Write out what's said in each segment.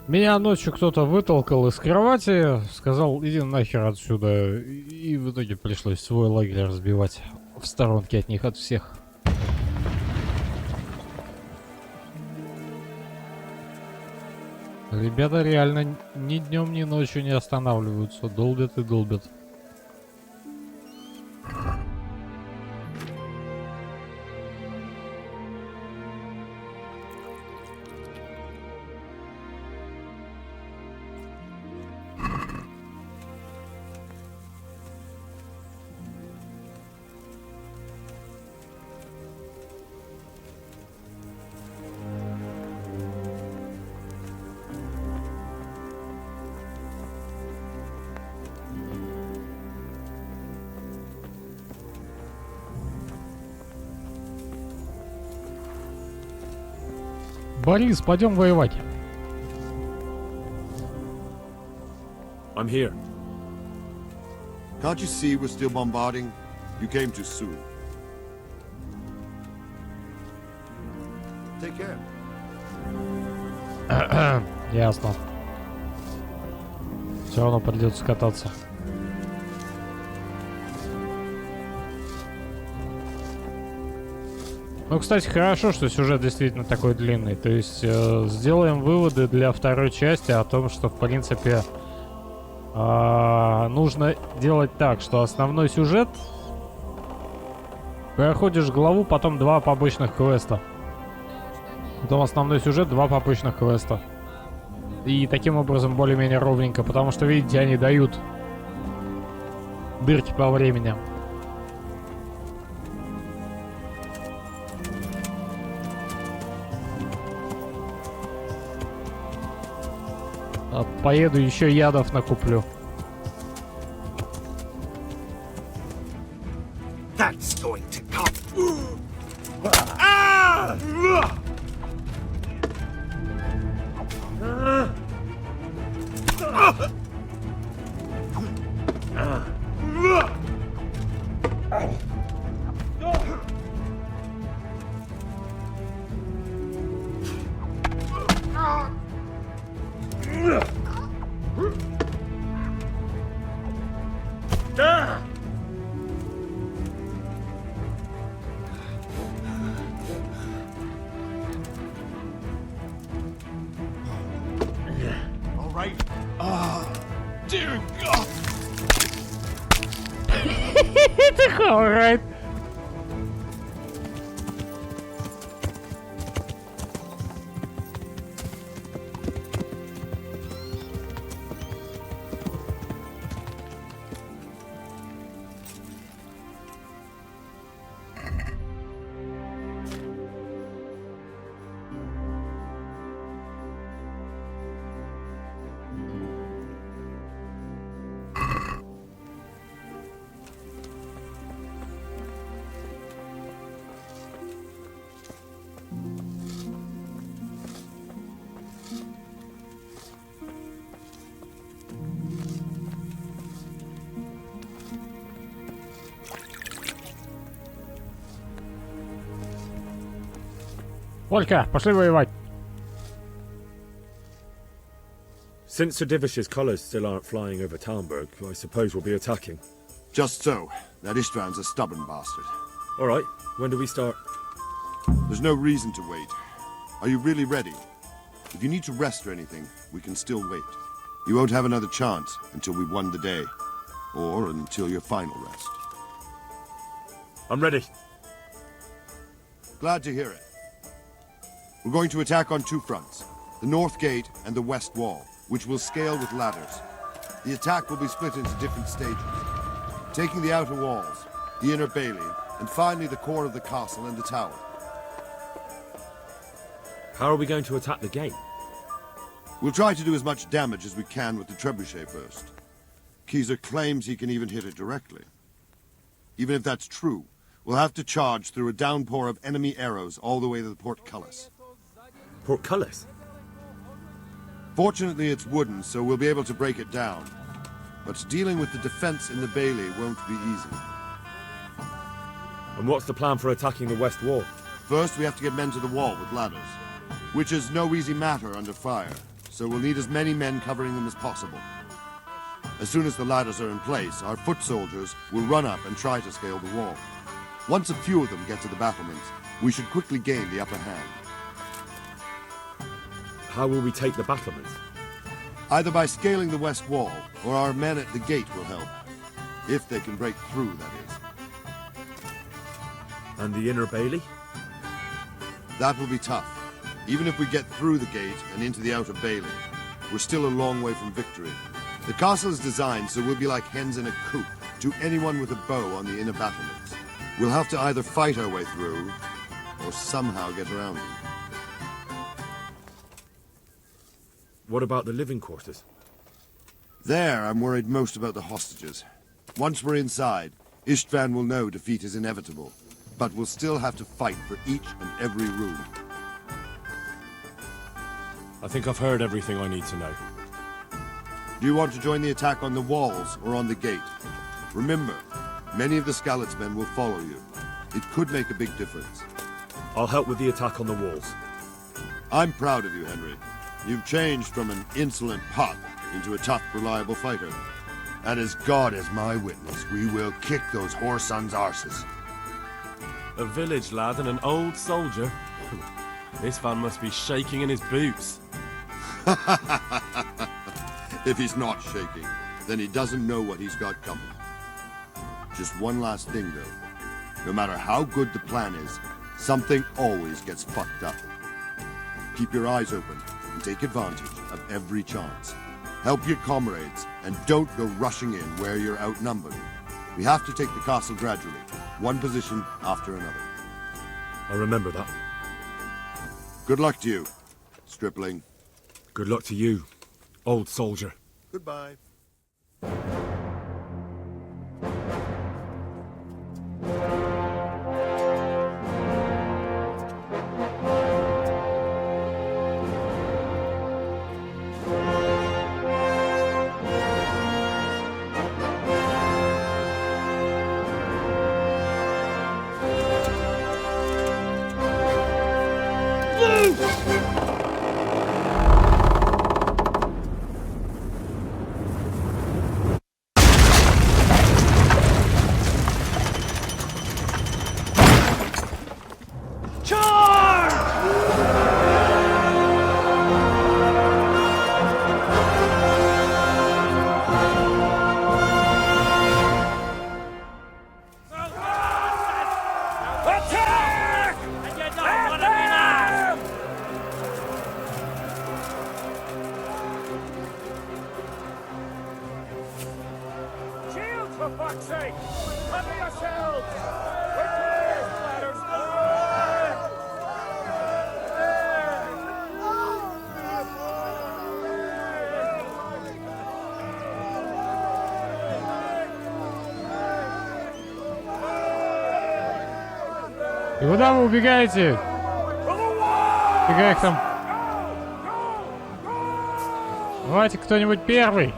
Меня ночью кто-то вытолкал из кровати, сказал, иди нахер отсюда. И в итоге пришлось свой лагерь разбивать в сторонке от них, от всех. Ребята реально ни днем, ни ночью не останавливаются, долбят и долбят. Борис, пойдем воевать. I'm here. Can't you see we're still bombarding? You came too soon. Take care. Ясно. Все равно придется кататься. Ну, кстати, хорошо, что сюжет действительно такой длинный. То есть сделаем выводы для второй части о том, что, в принципе, нужно делать так, что основной сюжет проходишь главу, потом 2 побочных квеста. Потом основной сюжет, 2 побочных квеста. И таким образом более-менее ровненько, потому что, видите, они дают дырки по времени. Поеду еще ядов накуплю. That's going to come. All right. Dear God. It's alright. Олька, пошли воевать. Since Sir Divish's colours still aren't flying over Talmberg, I suppose we'll be attacking. Just so. That István's a stubborn bastard. Alright, when do we start? There's no reason to wait. Are you really ready? If you need to rest or anything, we can still wait. You won't have another chance until we've won the day. Or until your final rest. I'm ready. Glad to hear it. We're going to attack on 2 fronts. The North Gate and the West Wall, which will scale with ladders. The attack will be split into different stages. Taking the outer walls, the inner bailey, and finally the core of the castle and the tower. How are we going to attack the gate? We'll try to do as much damage as we can with the trebuchet first. Keezer claims he can even hit it directly. Even if that's true, we'll have to charge through a downpour of enemy arrows all the way to the portcullis. Portcullis? Fortunately, it's wooden, so we'll be able to break it down. But dealing with the defense in the bailey won't be easy. And what's the plan for attacking the West Wall? First, we have to get men to the wall with ladders, which is no easy matter under fire, so we'll need as many men covering them as possible. As soon as the ladders are in place, our foot soldiers will run up and try to scale the wall. Once a few of them get to the battlements, we should quickly gain the upper hand. How will we take the battlements? Either by scaling the west wall, or our men at the gate will help. If they can break through, that is. And the inner bailey? That will be tough. Even if we get through the gate and into the outer bailey, we're still a long way from victory. The castle is designed so we'll be like hens in a coop to anyone with a bow on the inner battlements. We'll have to either fight our way through, or somehow get around them. What about the living quarters? There, I'm worried most about the hostages. Once we're inside, Istvan will know defeat is inevitable, but we'll still have to fight for each and every room. I think I've heard everything I need to know. Do you want to join the attack on the walls or on the gate? Remember, many of the Skalitz men will follow you. It could make a big difference. I'll help with the attack on the walls. I'm proud of you, Henry. You've changed from an insolent pup into a tough, reliable fighter. And as God is my witness, we will kick those whore sons' arses. A village lad and an old soldier? This man must be shaking in his boots. If he's not shaking, then he doesn't know what he's got coming. Just one last thing, though. No matter how good the plan is, something always gets fucked up. Keep your eyes open and take advantage of every chance. Help your comrades, and don't go rushing in where you're outnumbered. We have to take the castle gradually, one position after another. I'll remember that. Good luck to you, stripling. Good luck to you, old soldier. Goodbye. И куда вы убегаете? Фига их там. Давайте кто-нибудь первый.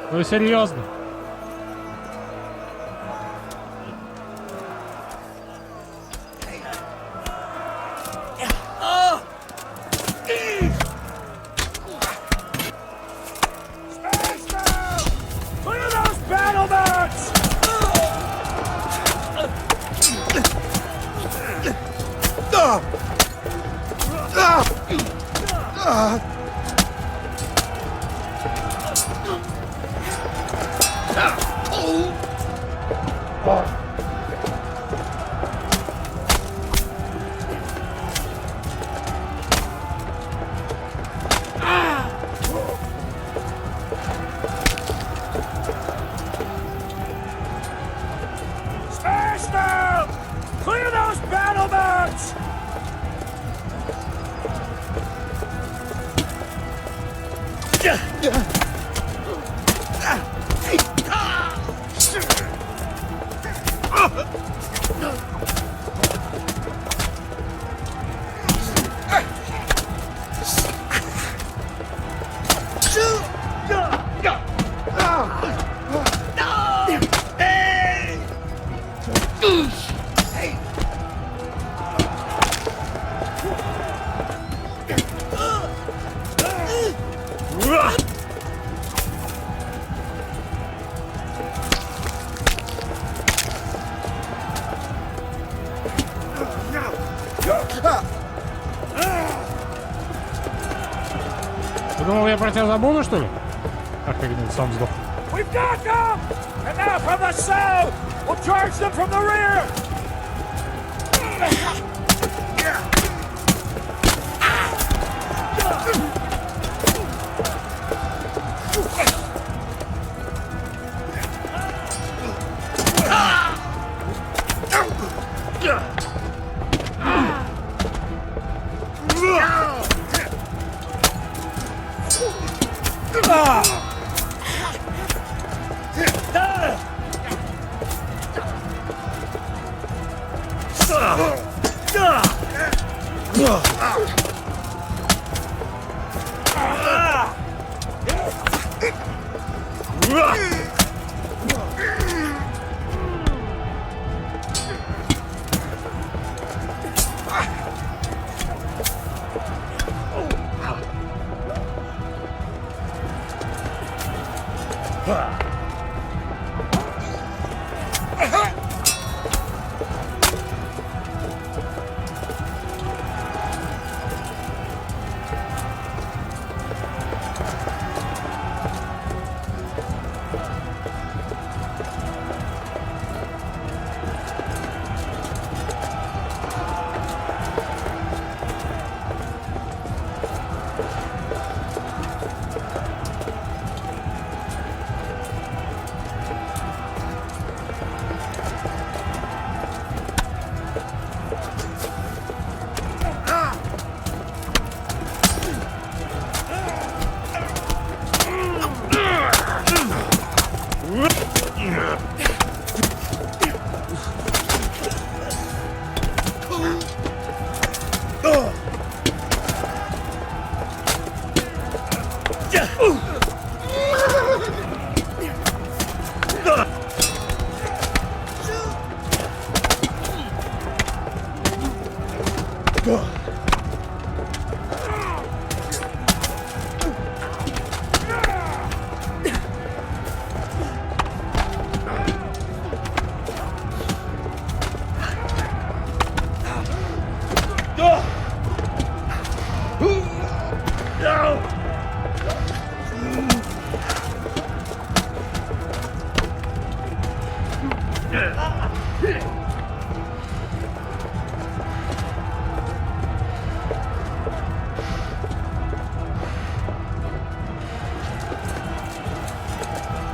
Ну серьезно? Ты думал, я про тебя забуду, что ли? Ах, как нет, сам сдох. We've got them! And now from the south! We'll charge them from the rear!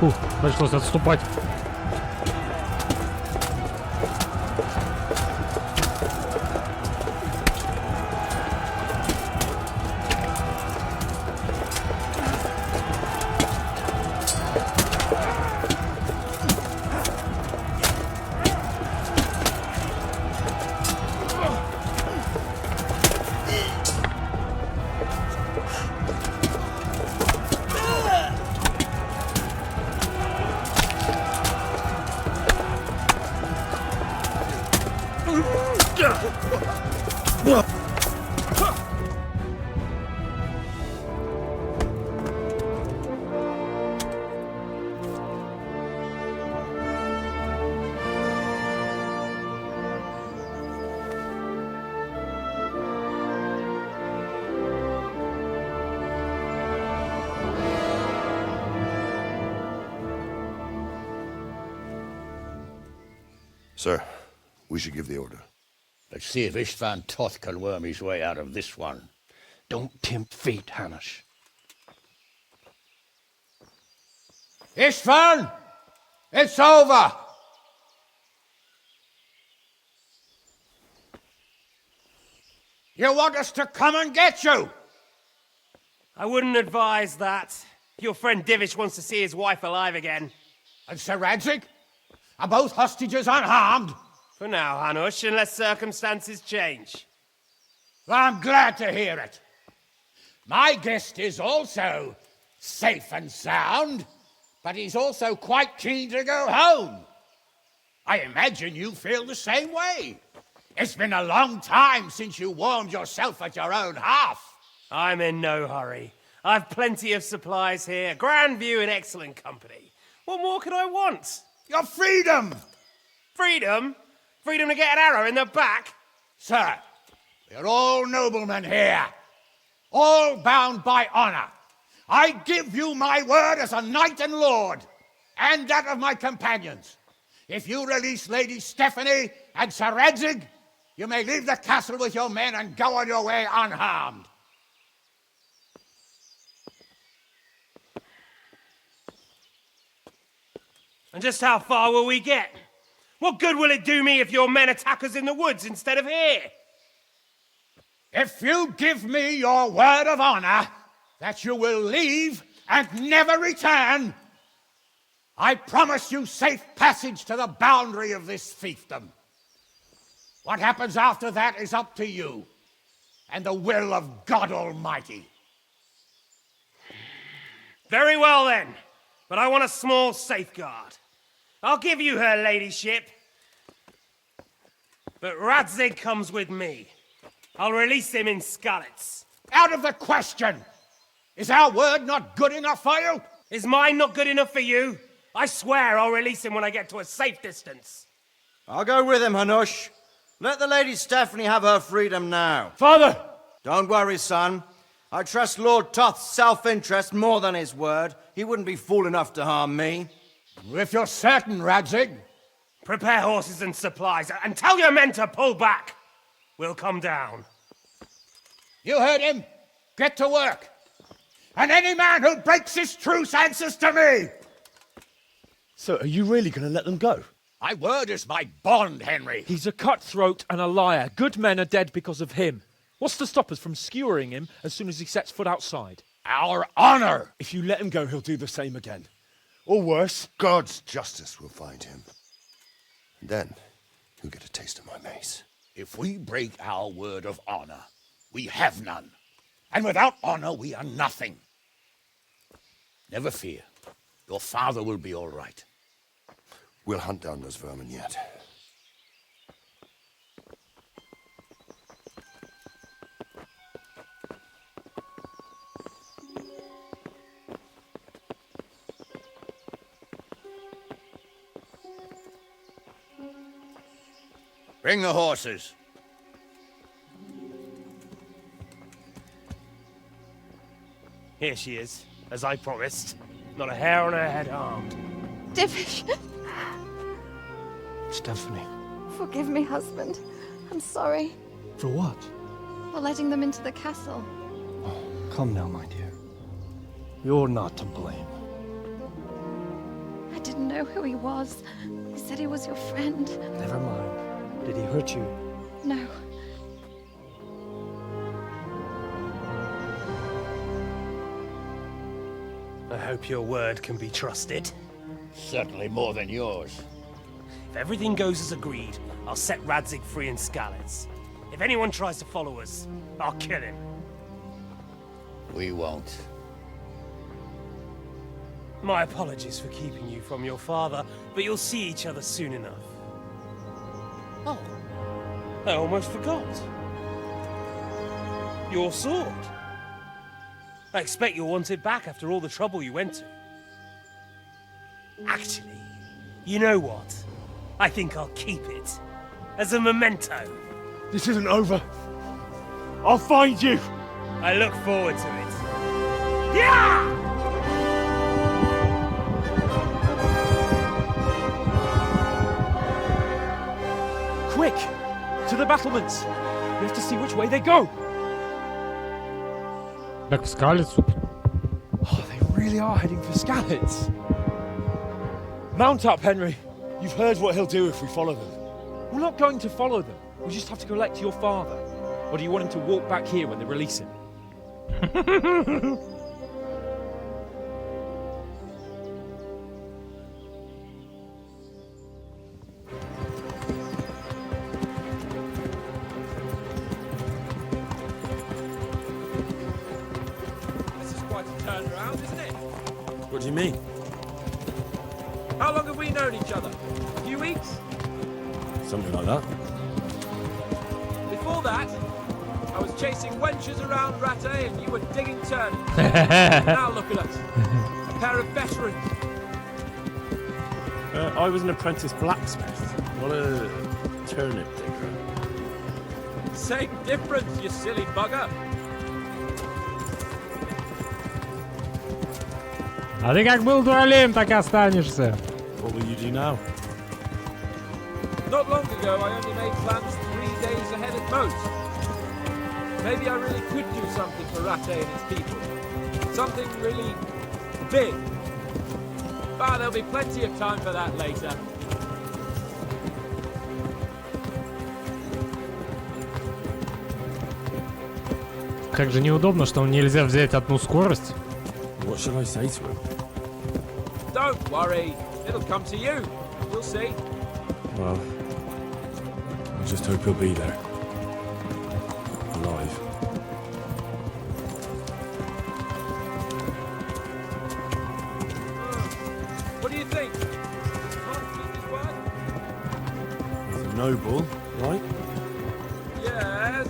Фух, пришлось отступать. Sir, we should give the order. Let's see if Istvan Toth can worm his way out of this one. Don't tempt fate, Hanish. Istvan! It's over! You want us to come and get you? I wouldn't advise that. Your friend Divish wants to see his wife alive again. And Sir Radzik? Are both hostages unharmed? For now, Hanush, unless circumstances change. I'm glad to hear it. My guest is also safe and sound, but he's also quite keen to go home. I imagine you feel the same way. It's been a long time since you warmed yourself at your own hearth. I'm in no hurry. I've plenty of supplies here, grand view and excellent company. What more could I want? Your freedom! Freedom? Freedom to get an arrow in the back? Sir, We're all noblemen here, all bound by honor. I give you my word as a knight and lord, and that of my companions. If you release Lady Stephanie and Sir Radzig, you may leave the castle with your men and go on your way unharmed. And just how far will we get? What good will it do me if your men attack us in the woods instead of here? If you give me your word of honor that you will leave and never return, I promise you safe passage to the boundary of this fiefdom. What happens after that is up to you and the will of God Almighty. Very well then, but I want a small safeguard. I'll give you her ladyship, but Radzig comes with me. I'll release him in Skalitz. Out of the question! Is our word not good enough for you? Is mine not good enough for you? I swear I'll release him when I get to a safe distance. I'll go with him, Hanush. Let the Lady Stephanie have her freedom now. Father! Don't worry, son. I trust Lord Toth's self-interest more than his word. He wouldn't be fool enough to harm me. If you're certain, Radzig. Prepare horses and supplies, and tell your men to pull back. We'll come down. You heard him. Get to work. And any man who breaks this truce answers to me. So are you really going to let them go? My word is my bond, Henry. He's a cutthroat and a liar. Good men are dead because of him. What's to stop us from skewering him as soon as he sets foot outside? Our honor. If you let him go, he'll do the same again. Or worse. God's justice will find him. And then he'll get a taste of my mace. If we break our word of honor, we have none. And without honor, we are nothing. Never fear. Your father will be all right. We'll hunt down those vermin yet. Bring the horses. Here she is, as I promised. Not a hair on her head harmed. Divish. Stephanie. Forgive me, husband. I'm sorry For what? for letting them into the castle. Come now, my dear. You're not to blame. I didn't know who he was. He said he was your friend. Never mind. Did he hurt you? No. I hope your word can be trusted. Certainly more than yours. If everything goes as agreed, I'll set Radzig free in Skalitz. If anyone tries to follow us, I'll kill him. We won't. My apologies for keeping you from your father, but you'll see each other soon enough. Oh, I almost forgot. Your sword. I expect you'll want it back after all the trouble you went to. Actually, you know what? I think I'll keep it. As a memento. This isn't over. I'll find you. I look forward to it. Yeah! Quick! To the battlements! We have to see which way they go! Так в Скалицу. Oh, they really are heading for Skalitz. Mount up, Henry. You've heard what he'll do if we follow them. We're not going to follow them. We just have to collect your father. Or do you want him to walk back here when they release him? This is quite a turnaround, isn't it? What do you mean? How long have we known each other? A few weeks? Something like that. Before that, I was chasing wenches around Rattay and you were digging turnips. Now look at us. A pair of veterans. I was an apprentice blacksmith, not a turnip digger. Same difference, you silly bugger. А ты как был дуралеем, так и останешься. What will you do now? Not long ago, I only made plans 3 days ahead at most. Maybe I really could do something for Rattay and its people. Something really big. But there'll be plenty of time for that later. Как же неудобно, что нельзя взять одну скорость. What should I say to him? Don't worry, it'll come to you. You'll see. Well, I just hope he'll be there. Alive. What do you think? Can't keep his word? He's a noble, right? Yes.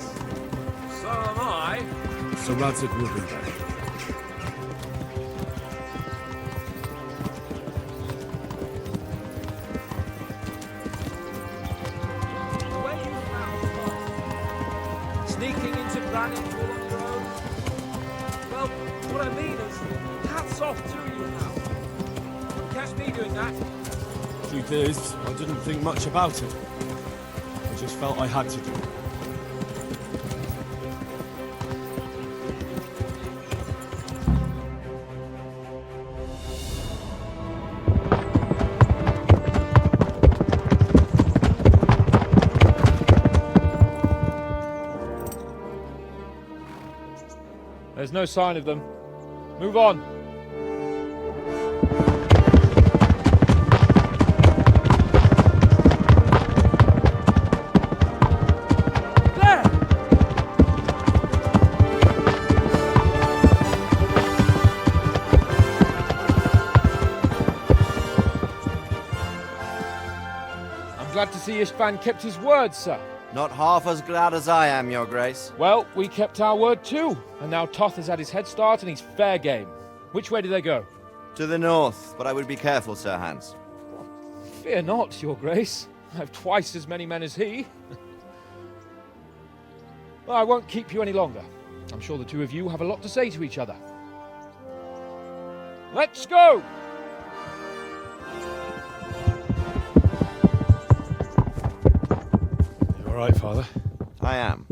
So am I. So Radzig will be there. The way you found sneaking into planning all on your own. Well, what I mean is, hats off to you now. Don't catch me doing that. Truth is, I didn't think much about it. I just felt I had to do it. There's no sign of them. Move on. There! I'm glad to see Ishvan kept his word, sir. Not half as glad as I am, Your Grace. Well, we kept our word too. And now Toth has had his head start and he's fair game. Which way do they go? To the north, but I would be careful, Sir Hans. Fear not, Your Grace. I have twice as many men as he. Well, I won't keep you any longer. I'm sure the two of you have a lot to say to each other. Let's go! You alright, Father? I am.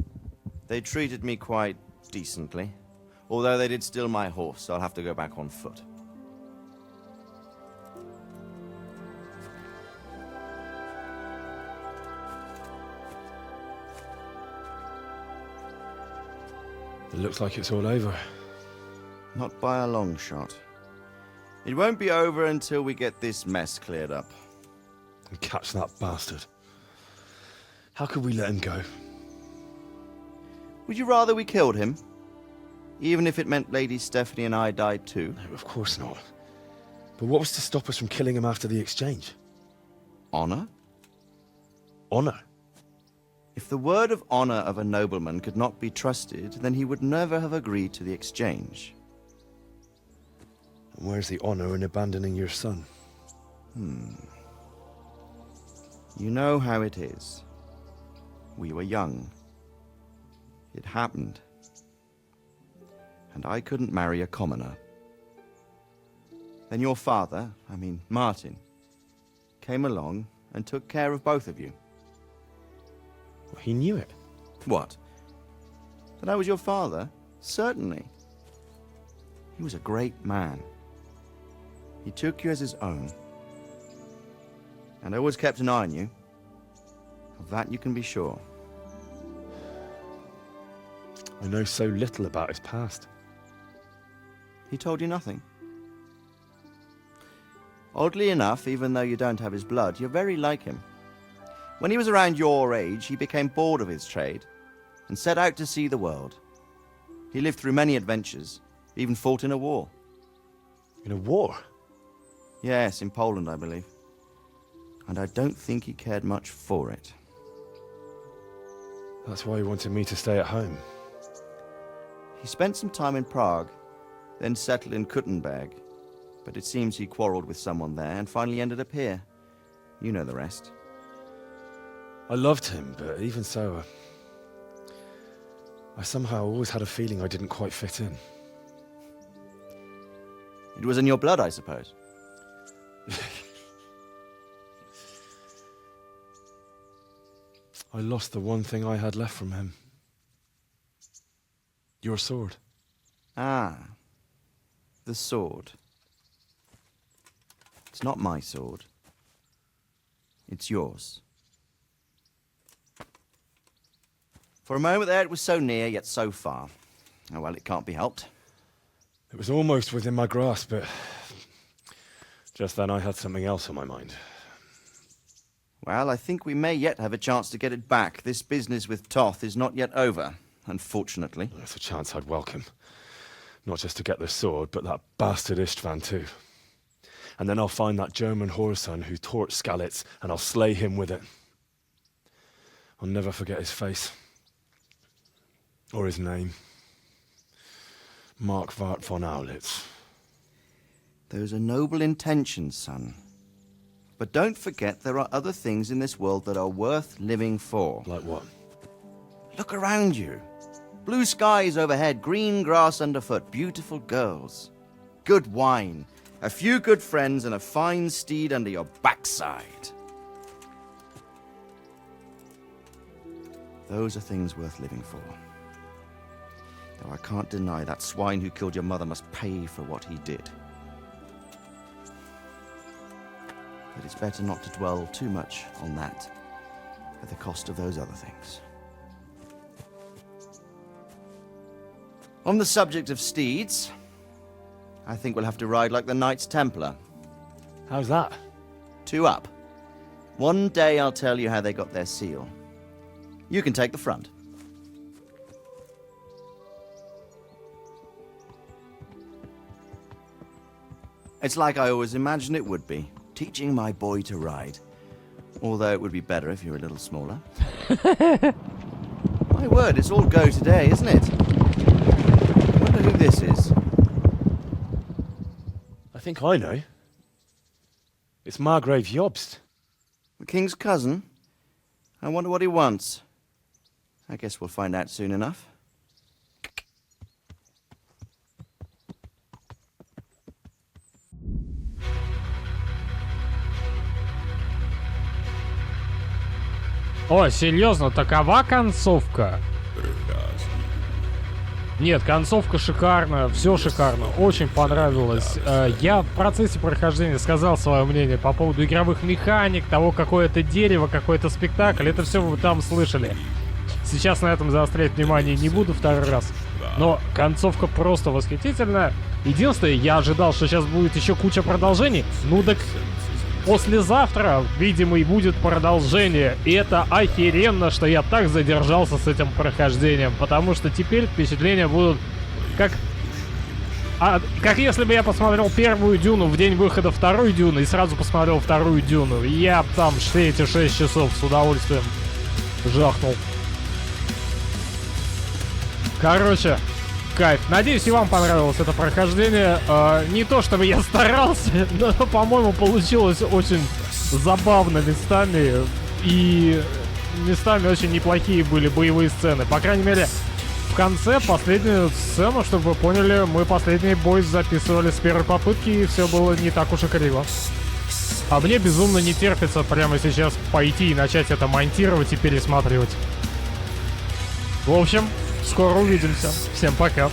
They treated me quite decently. Although they did steal my horse, so I'll have to go back on foot. It looks like it's all over. Not by a long shot. It won't be over until we get this mess cleared up. And catch that bastard. How could we let him go? Would you rather we killed him? Even if it meant Lady Stephanie and I died too? No, of course not. But what was to stop us from killing him after the exchange? Honor? Honor? If the word of honor of a nobleman could not be trusted, then he would never have agreed to the exchange. And where's the honor in abandoning your son? You know how it is. We were young. It happened. And I couldn't marry a commoner. Then your father, Martin, came along and took care of both of you. Well, he knew it. What? That I was your father? Certainly. He was a great man. He took you as his own. And always kept an eye on you. Of that you can be sure. I know so little about his past. He told you nothing? Oddly enough, even though you don't have his blood, you're very like him. When he was around your age, he became bored of his trade and set out to see the world. He lived through many adventures, even fought in a war. In a war? Yes, in Poland, I believe. And I don't think he cared much for it. That's why he wanted me to stay at home. He spent some time in Prague, then settled in Kuttenberg. But it seems he quarreled with someone there and finally ended up here. You know the rest. I loved him, but even so, I somehow always had a feeling I didn't quite fit in. It was in your blood, I suppose. I lost the one thing I had left from him. Your sword. Ah, the sword. It's not my sword. It's yours. For a moment there, it was so near, yet so far. Oh, well, it can't be helped. It was almost within my grasp, but just then I had something else on my mind. Well, I think we may yet have a chance to get it back. This business with Toth is not yet over, unfortunately. That's a chance I'd welcome. Not just to get the sword, but that bastard Istvan too. And then I'll find that German whoreson who torched Skalitz, and I'll slay him with it. I'll never forget his face. Or his name. Mark Vart von Aulitz. Those are noble intentions, son. But don't forget there are other things in this world that are worth living for. Like what? Look around you. Blue skies overhead, green grass underfoot, beautiful girls. Good wine, a few good friends, and a fine steed under your backside. Those are things worth living for. Though I can't deny that swine who killed your mother must pay for what he did. But it's better not to dwell too much on that at the cost of those other things. On the subject of steeds, I think we'll have to ride like the Knights Templar. How's that? 2 up. One day I'll tell you how they got their seal. You can take the front. It's like I always imagined it would be, teaching my boy to ride. Although it would be better if you were a little smaller. My word, it's all go today, isn't it? I wonder who this is. I think I know. It's Margrave Jobst. The king's cousin? I wonder what he wants. I guess we'll find out soon enough. О, серьезно, такова концовка? Нет, концовка шикарная, все шикарно, очень понравилось. Я в процессе прохождения сказал свое мнение по поводу игровых механик, того, какое это дерево, какой это спектакль, это все вы там слышали. Сейчас на этом заострять внимание не буду второй раз, но концовка просто восхитительная. Единственное, я ожидал, что сейчас будет еще куча продолжений, ну так послезавтра, видимо, и будет продолжение. И это охеренно, что я так задержался с этим прохождением. Потому что теперь впечатления будут как если бы я посмотрел первую Дюну в день выхода второй Дюны и сразу посмотрел вторую Дюну. Я там все эти 6 часов с удовольствием жахнул. Короче, кайф. Надеюсь, и вам понравилось это прохождение. Не то, чтобы я старался, но, по-моему, получилось очень забавно местами. И местами очень неплохие были боевые сцены. По крайней мере, в конце последнюю сцену, чтобы вы поняли, мы последний бой записывали с первой попытки, и все было не так уж и криво. А мне безумно не терпится прямо сейчас пойти и начать это монтировать и пересматривать. В общем, скоро увидимся. Всем пока.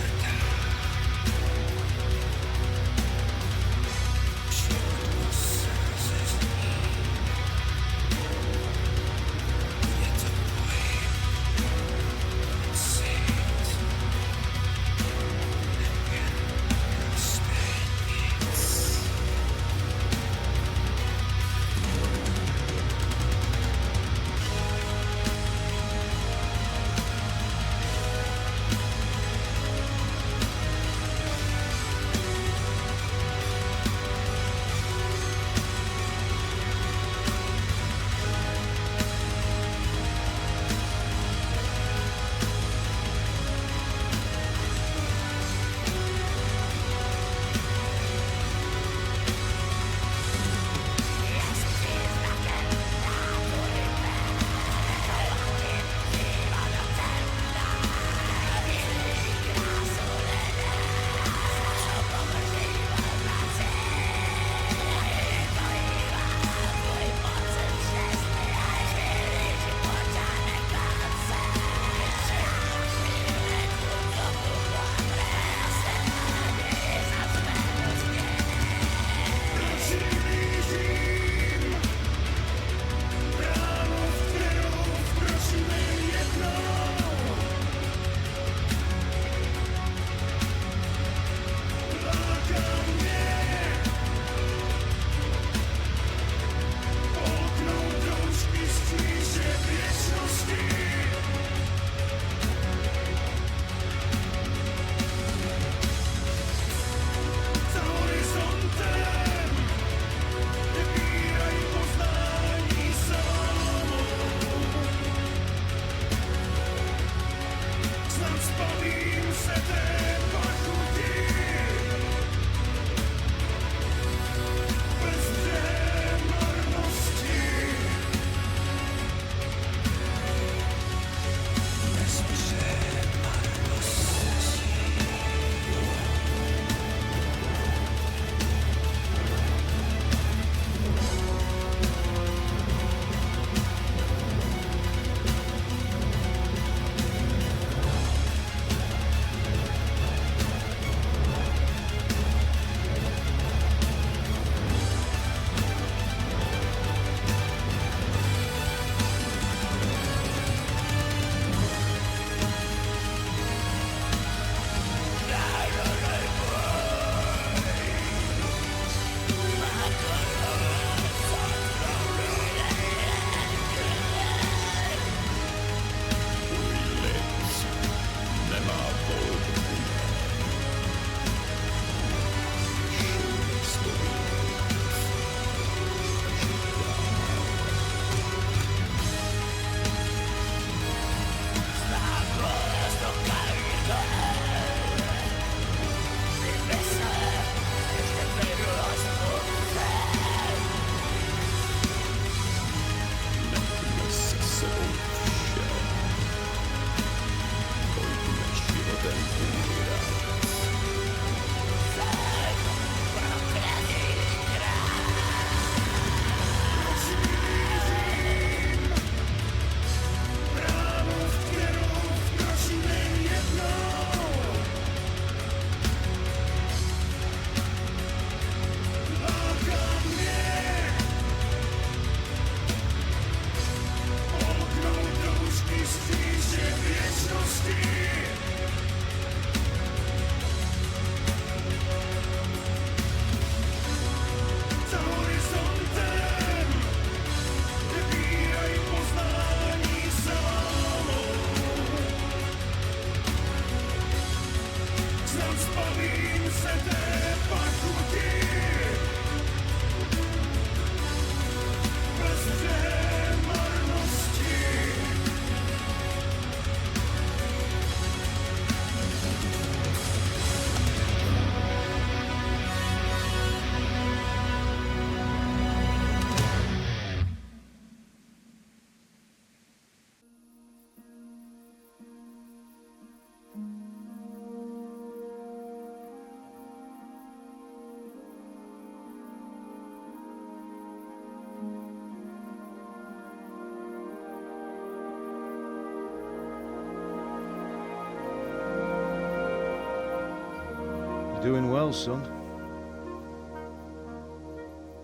Doing well, son.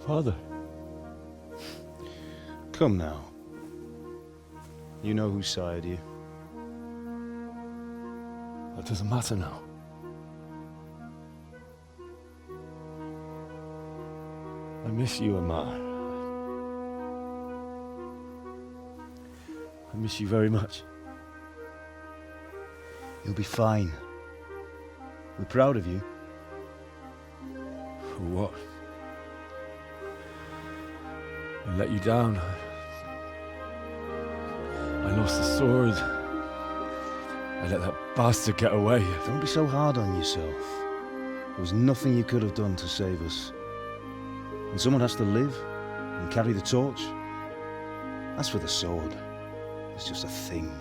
Father. Come now. You know who sired you. That doesn't matter now. I miss you, Amar. I miss you very much. You'll be fine. We're proud of you. For what? I let you down. I lost the sword. I let that bastard get away. Don't be so hard on yourself. There was nothing you could have done to save us. And someone has to live and carry the torch. As for the sword, it's just a thing.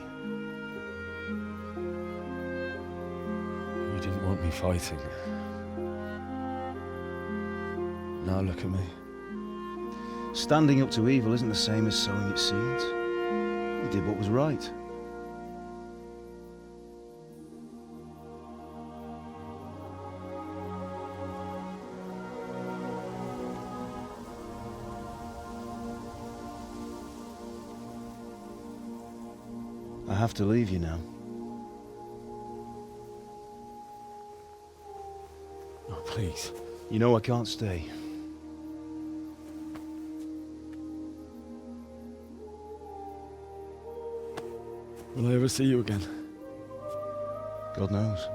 You didn't want me fighting. Now look at me. Standing up to evil isn't the same as sowing its seeds. You did what was right. I have to leave you now. Oh, please. You know I can't stay. Will I ever see you again? God knows.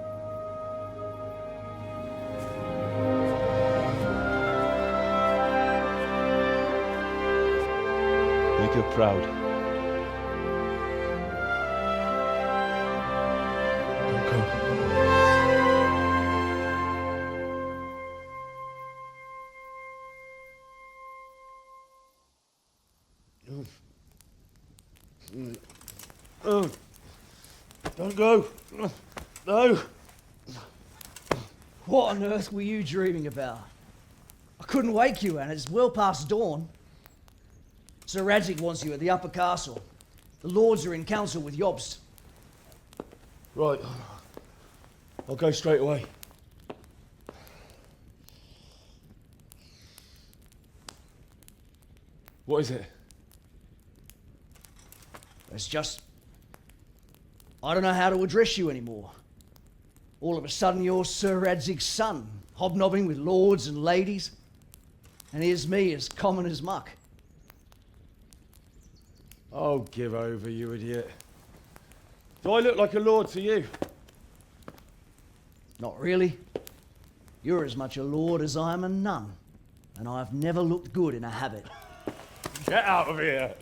Make her proud. Don't go. Don't go. No. What on earth were you dreaming about? I couldn't wake you, and it's well past dawn. Sir Radzig wants you at the upper castle. The lords are in council with Jobst. Right. I'll go straight away. What is it? It's just... I don't know how to address you anymore. All of a sudden you're Sir Radzig's son, hobnobbing with lords and ladies. And here's me, as common as muck. Oh, give over, you idiot. Do I look like a lord to you? Not really. You're as much a lord as I am a nun. And I've never looked good in a habit. Get out of here!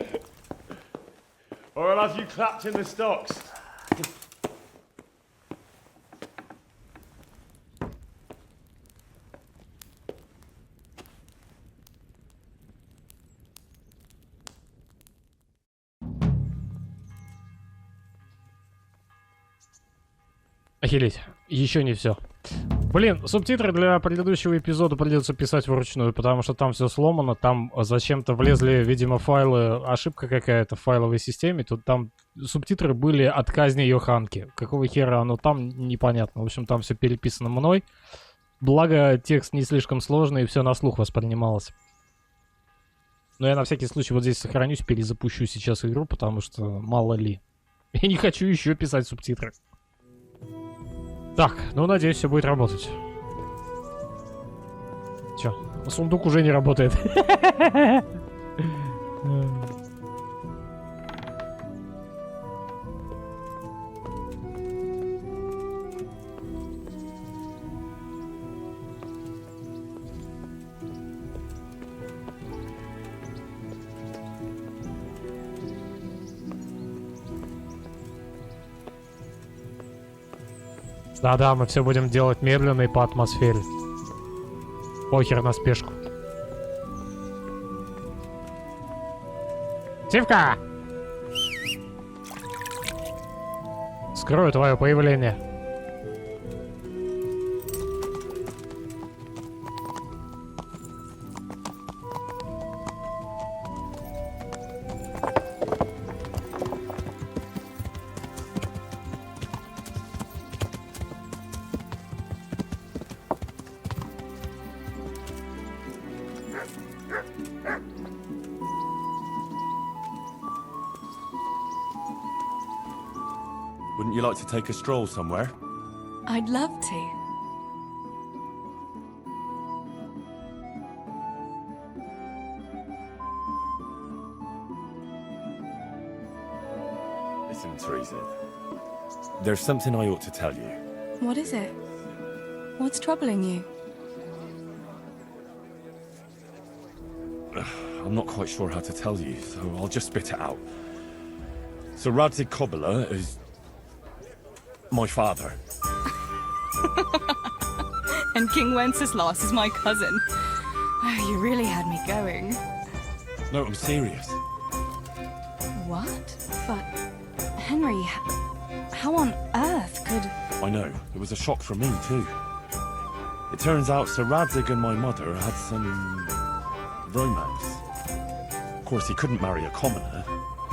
Or I'll have you clapped in the stocks. Охереть, еще не все. Блин, субтитры для предыдущего эпизода придется писать вручную, потому что там все сломано, там зачем-то влезли, видимо, файлы, ошибка какая-то в файловой системе, тут там субтитры были от казни Йоханки. Какого хера оно там, непонятно. В общем, там все переписано мной. Благо, текст не слишком сложный, и все на слух воспринималось. Но я на всякий случай вот здесь сохранюсь, перезапущу сейчас игру, потому что мало ли. Я не хочу еще писать субтитры. Так, ну надеюсь, все будет работать. Чё? Сундук уже не работает. Да-да, мы все будем делать медленно и по атмосфере. Похер на спешку. Сивка! Скрою твое появление. Wouldn't you like to take a stroll somewhere? I'd love to. Listen, Teresa. There's something I ought to tell you. What is it? What's troubling you? I'm not quite sure how to tell you, so I'll just spit it out. So Radzig Kobyla is... my father. And King Wenceslas is my cousin. Oh, you really had me going. No, I'm serious. What? But, Henry, how on earth could... I know, it was a shock for me too. It turns out Sir Radzig and my mother had some... romance. Of course, he couldn't marry a commoner.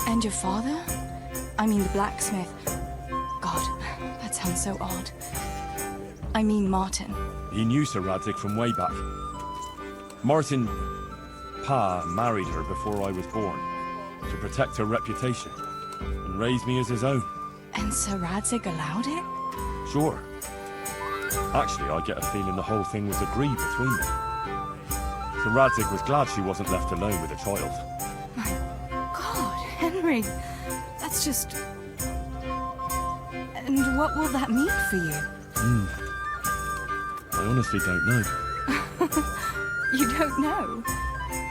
And your father? I mean the blacksmith. God, that sounds so odd. I mean Martin. He knew Sir Radzig from way back. Martin... Pa married her before I was born, to protect her reputation, and raised me as his own. And Sir Radzig allowed it? Sure. Actually, I get a feeling the whole thing was agreed between them. Sir Radzig was glad she wasn't left alone with a child. My God, Henry, that's just... And what will that mean for you? I honestly don't know. You don't know?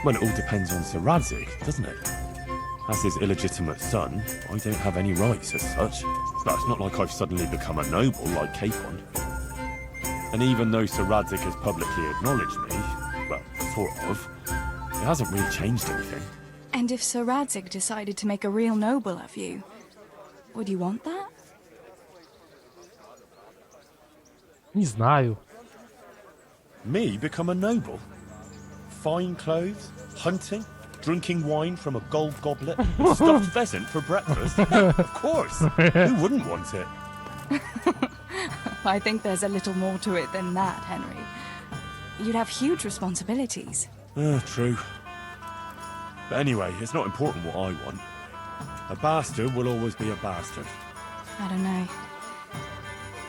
Well, it all depends on Sir Radzig, doesn't it? As his illegitimate son, I don't have any rights as such. But it's not like I've suddenly become a noble like Capon. And even though Sir Radzig has publicly acknowledged me, well, sort of, it hasn't really changed anything. And if Sir Radzig decided to make a real noble of you, Would you want that? Не знаю. Me become a noble? Fine clothes, hunting, drinking wine from a gold goblet, and stuffed pheasant for breakfast? Of course. Who wouldn't want it? I think there's a little more to it than that, Henry. You'd have huge responsibilities. True. But anyway, it's not important what I want. A bastard will always be a bastard. I don't know.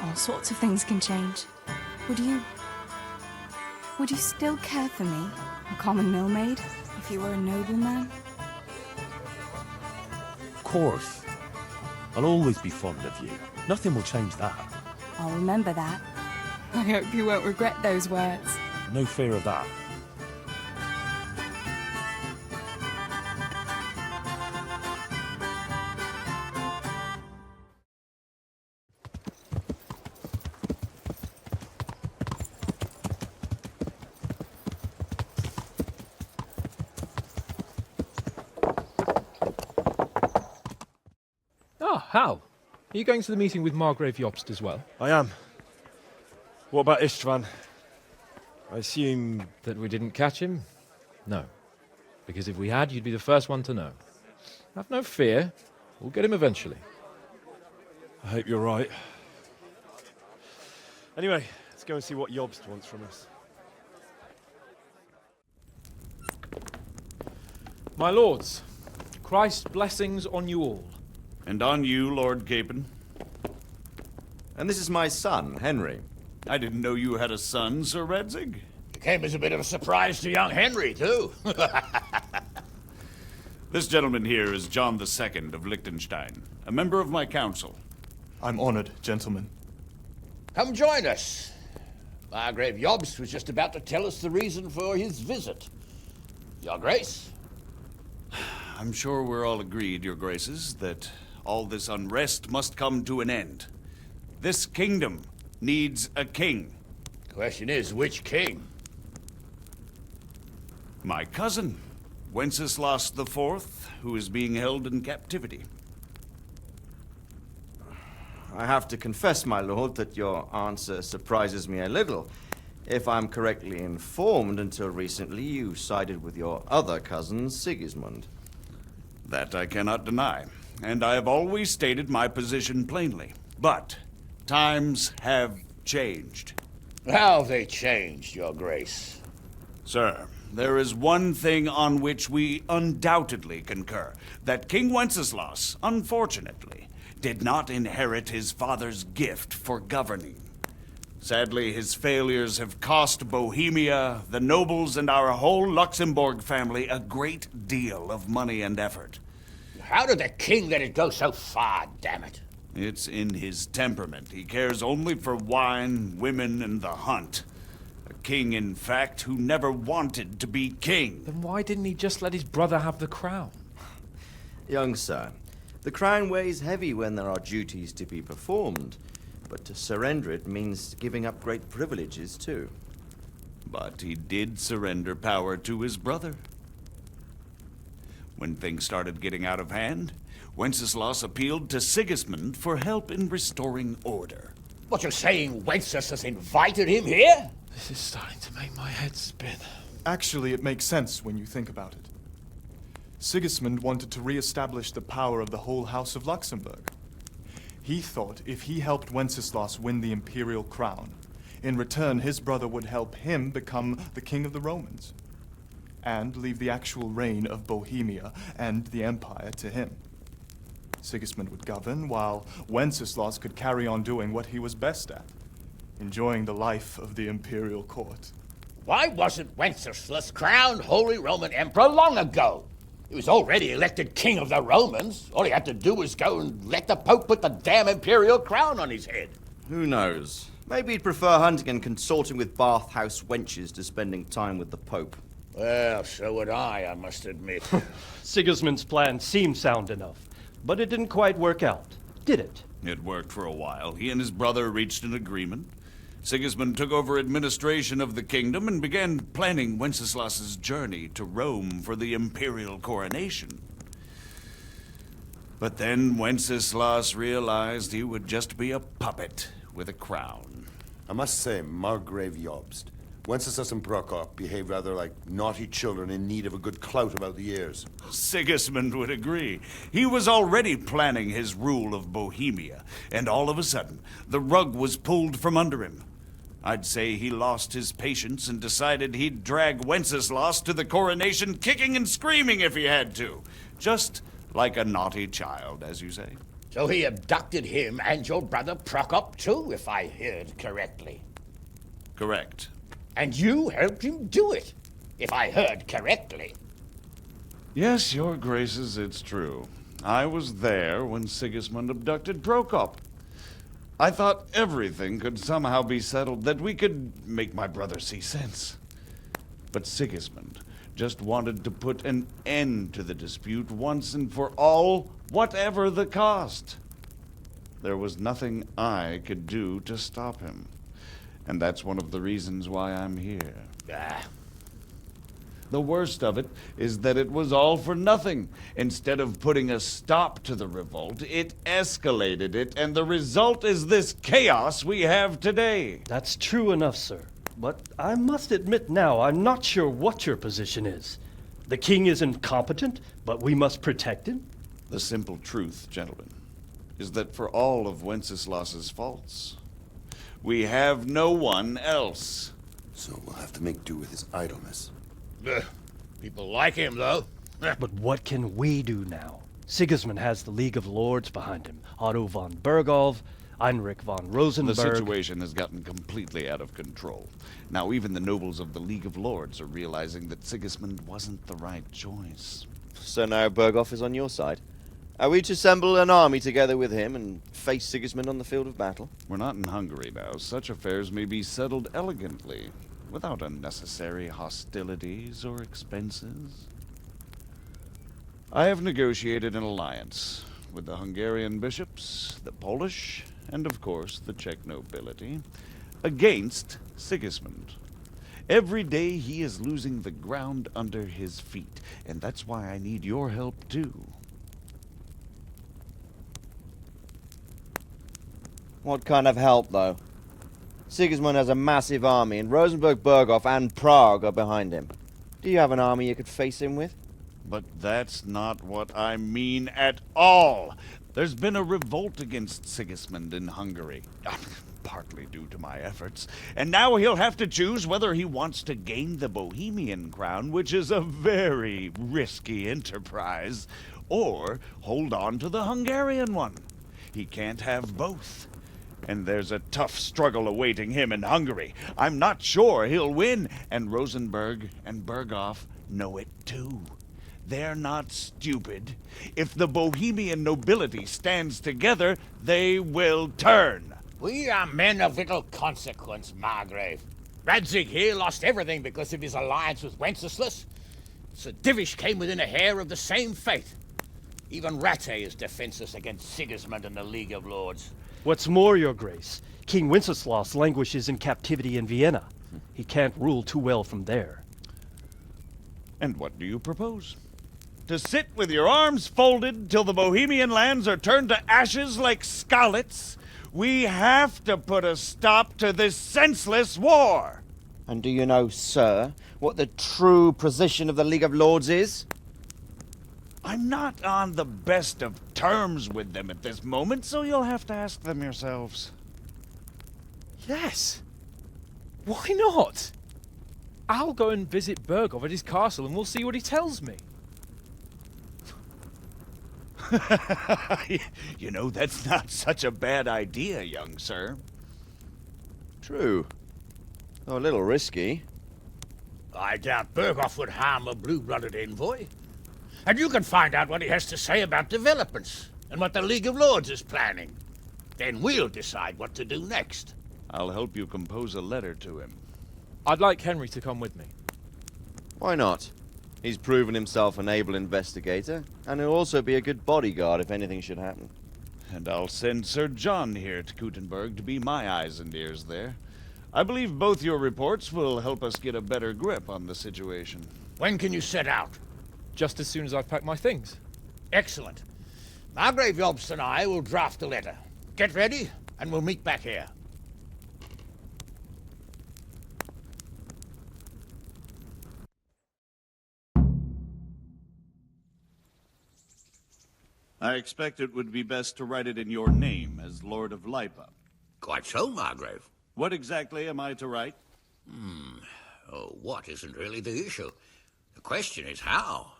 All sorts of things can change. Would you still care for me, a common millmaid, if you were a nobleman? Of course. I'll always be fond of you. Nothing will change that. I'll remember that. I hope you won't regret those words. No fear of that. Hal, are you going to the meeting with Margrave Jobst as well? I am. What about Istvan? I assume... That we didn't catch him? No. Because if we had, you'd be the first one to know. Have no fear. We'll get him eventually. I hope you're right. Anyway, let's go and see what Jobst wants from us. My lords, Christ's blessings on you all. And on you, Lord Capon. And this is my son, Henry. I didn't know you had a son, Sir Redzig. It came as a bit of a surprise to young Henry, too. This gentleman here is John II of Liechtenstein, a member of my council. I'm honored, gentlemen. Come join us. Margrave Jobst was just about to tell us the reason for his visit. Your Grace? I'm sure we're all agreed, Your Graces, that all this unrest must come to an end. This kingdom needs a king. Question is, which king? My cousin, Wenceslas IV, who is being held in captivity. I have to confess, my lord, that your answer surprises me a little. If I'm correctly informed, until recently you sided with your other cousin, Sigismund. That I cannot deny, and I have always stated my position plainly. But times have changed. How have they changed, Your Grace? Sir, there is one thing on which we undoubtedly concur. That King Wenceslas, unfortunately, did not inherit his father's gift for governing. Sadly, his failures have cost Bohemia, the nobles, and our whole Luxembourg family a great deal of money and effort. How did the king let it go so far, damn it? It's in his temperament. He cares only for wine, women, and the hunt. A king, in fact, who never wanted to be king. Then why didn't he just let his brother have the crown? Young sir, the crown weighs heavy when there are duties to be performed. But to surrender it means giving up great privileges, too. But he did surrender power to his brother. When things started getting out of hand, Wenceslas appealed to Sigismund for help in restoring order. What, you're saying Wenceslas has invited him here? This is starting to make my head spin. Actually, it makes sense when you think about it. Sigismund wanted to re-establish the power of the whole House of Luxembourg. He thought if he helped Wenceslas win the imperial crown, in return his brother would help him become the king of the Romans, and leave the actual reign of Bohemia and the empire to him. Sigismund would govern, while Wenceslas could carry on doing what he was best at, enjoying the life of the imperial court. Why wasn't Wenceslas crowned Holy Roman Emperor long ago? He was already elected king of the Romans. All he had to do was go and let the Pope put the damn imperial crown on his head. Who knows? Maybe he'd prefer hunting and consorting with bathhouse wenches to spending time with the Pope. Well, so would I must admit. Sigismund's plan seemed sound enough, but it didn't quite work out, did it? It worked for a while. He and his brother reached an agreement. Sigismund took over administration of the kingdom and began planning Wenceslas's journey to Rome for the imperial coronation. But then Wenceslas realized he would just be a puppet with a crown. I must say, Margrave Jobst, Wenceslas and Prokop behave rather like naughty children in need of a good clout about the ears. Sigismund would agree. He was already planning his rule of Bohemia, and all of a sudden, the rug was pulled from under him. I'd say he lost his patience and decided he'd drag Wenceslas to the coronation kicking and screaming if he had to. Just like a naughty child, as you say. So he abducted him and your brother Prokop too, if I heard correctly. Correct. And you helped him do it, if I heard correctly. Yes, your graces, it's true. I was there when Sigismund abducted Prokop. I thought everything could somehow be settled, that we could make my brother see sense. But Sigismund just wanted to put an end to the dispute once and for all, whatever the cost. There was nothing I could do to stop him. And that's one of the reasons why I'm here. The worst of it is that it was all for nothing. Instead of putting a stop to the revolt, it escalated it, and the result is this chaos we have today. That's true enough, sir. But I must admit now, I'm not sure what your position is. The king is incompetent, but we must protect him? The simple truth, gentlemen, is that for all of Wenceslas's faults, we have no one else. So we'll have to make do with his idleness. People like him, though. But what can we do now? Sigismund has the League of Lords behind him. Otto von Berghof, Heinrich von Rosenberg. The situation has gotten completely out of control. Now even the nobles of the League of Lords are realizing that Sigismund wasn't the right choice. So now Berghof is on your side? Are we to assemble an army together with him and face Sigismund on the field of battle? We're not in Hungary now. Such affairs may be settled elegantly, without unnecessary hostilities or expenses. I have negotiated an alliance with the Hungarian bishops, the Polish, and of course the Czech nobility, against Sigismund. Every day he is losing the ground under his feet, and that's why I need your help too. What kind of help, though? Sigismund has a massive army, and Rosenberg, Berghof, and Prague are behind him. Do you have an army you could face him with? But that's not what I mean at all. There's been a revolt against Sigismund in Hungary, partly due to my efforts, and now he'll have to choose whether he wants to gain the Bohemian crown, which is a very risky enterprise, or hold on to the Hungarian one. He can't have both. And there's a tough struggle awaiting him in Hungary. I'm not sure he'll win, and Rosenberg and Berghof know it too. They're not stupid. If the Bohemian nobility stands together, they will turn. We are men of little consequence, Margrave. Radzig here lost everything because of his alliance with Wenceslas. Sir Divish came within a hair of the same fate. Even Rattay is defenseless against Sigismund and the League of Lords. What's more, your grace, King Wenceslas languishes in captivity in Vienna. He can't rule too well from there. And what do you propose? To sit with your arms folded till the Bohemian lands are turned to ashes like Skalitz? We have to put a stop to this senseless war! And do you know, sir, what the true position of the League of Lords is? I'm not on the best of terms with them at this moment, so you'll have to ask them yourselves. Yes. Why not? I'll go and visit Berghof at his castle and we'll see what he tells me. You know, that's not such a bad idea, young sir. True. Though a little risky. I doubt Berghof would harm a blue-blooded envoy. And you can find out what he has to say about developments and what the League of Lords is planning. Then we'll decide what to do next. I'll help you compose a letter to him. I'd like Henry to come with me. Why not? He's proven himself an able investigator, and he'll also be a good bodyguard if anything should happen. And I'll send Sir John here to Kuttenberg to be my eyes and ears there. I believe both your reports will help us get a better grip on the situation. When can you set out? Just as soon as I've packed my things. Excellent. Margrave Yobst and I will draft a letter. Get ready, and we'll meet back here. I expect it would be best to write it in your name as Lord of Lipa. Quite so, Margrave. What exactly am I to write? Oh, what isn't really the issue. The question is how.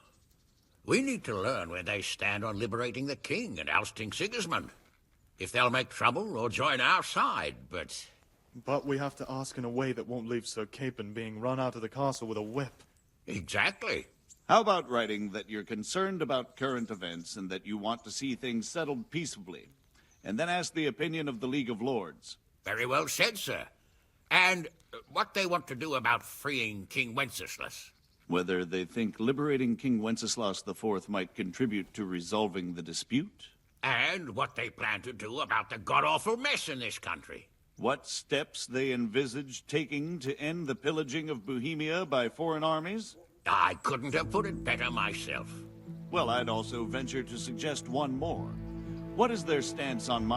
We need to learn where they stand on liberating the king and ousting Sigismund. If they'll make trouble or join our side, but... But we have to ask in a way that won't leave Sir Capon being run out of the castle with a whip. Exactly. How about writing that you're concerned about current events and that you want to see things settled peaceably, and then ask the opinion of the League of Lords? Very well said, sir. And what they want to do about freeing King Wenceslas. Whether they think liberating King Wenceslas IV might contribute to resolving the dispute? And what they plan to do about the god-awful mess in this country. What steps they envisage taking to end the pillaging of Bohemia by foreign armies? I couldn't have put it better myself. Well, I'd also venture to suggest one more. What is their stance on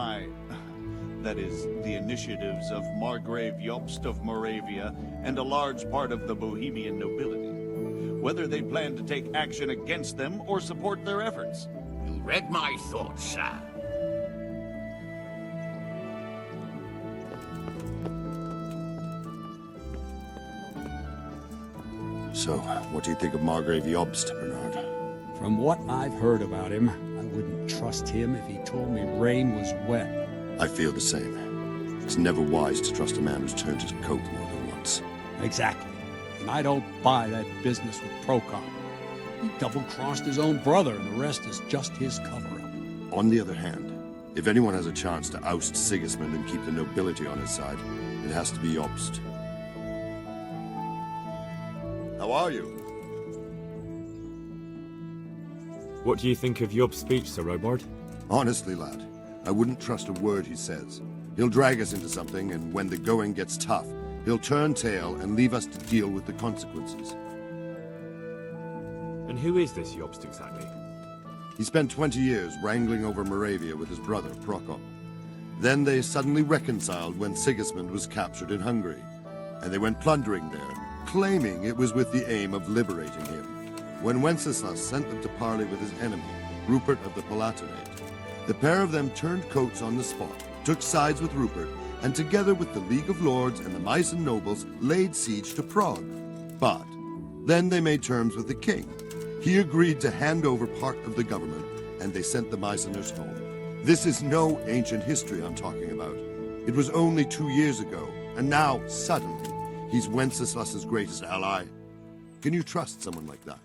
that is, the initiatives of Margrave Jobst of Moravia and a large part of the Bohemian nobility? Whether they plan to take action against them or support their efforts? You read my thoughts, sir. So, what do you think of Margrave Jobst, Bernard? From what I've heard about him, I wouldn't trust him if he told me rain was wet. I feel the same. It's never wise to trust a man who's turned his coat more than once. Exactly. And I don't buy that business with Procop. He double-crossed his own brother, and the rest is just his cover-up. On the other hand, if anyone has a chance to oust Sigismund and keep the nobility on his side, it has to be Jobst. How are you? What do you think of Job's speech, Sir Robard? Honestly, lad, I wouldn't trust a word he says. He'll drag us into something, and when the going gets tough, he'll turn tail and leave us to deal with the consequences. And who is this Jobst exactly? He spent 20 years wrangling over Moravia with his brother, Prokop. Then they suddenly reconciled when Sigismund was captured in Hungary, and they went plundering there, claiming it was with the aim of liberating him. When Wenceslas sent them to parley with his enemy, Rupert of the Palatinate, the pair of them turned coats on the spot, took sides with Rupert, and together with the League of Lords and the Meissen nobles laid siege to Prague. But then they made terms with the king. He agreed to hand over part of the government, and they sent the Meisseners home. This is no ancient history I'm talking about. It was only 2 years ago, and now, suddenly, he's Wenceslas's greatest ally. Can you trust someone like that?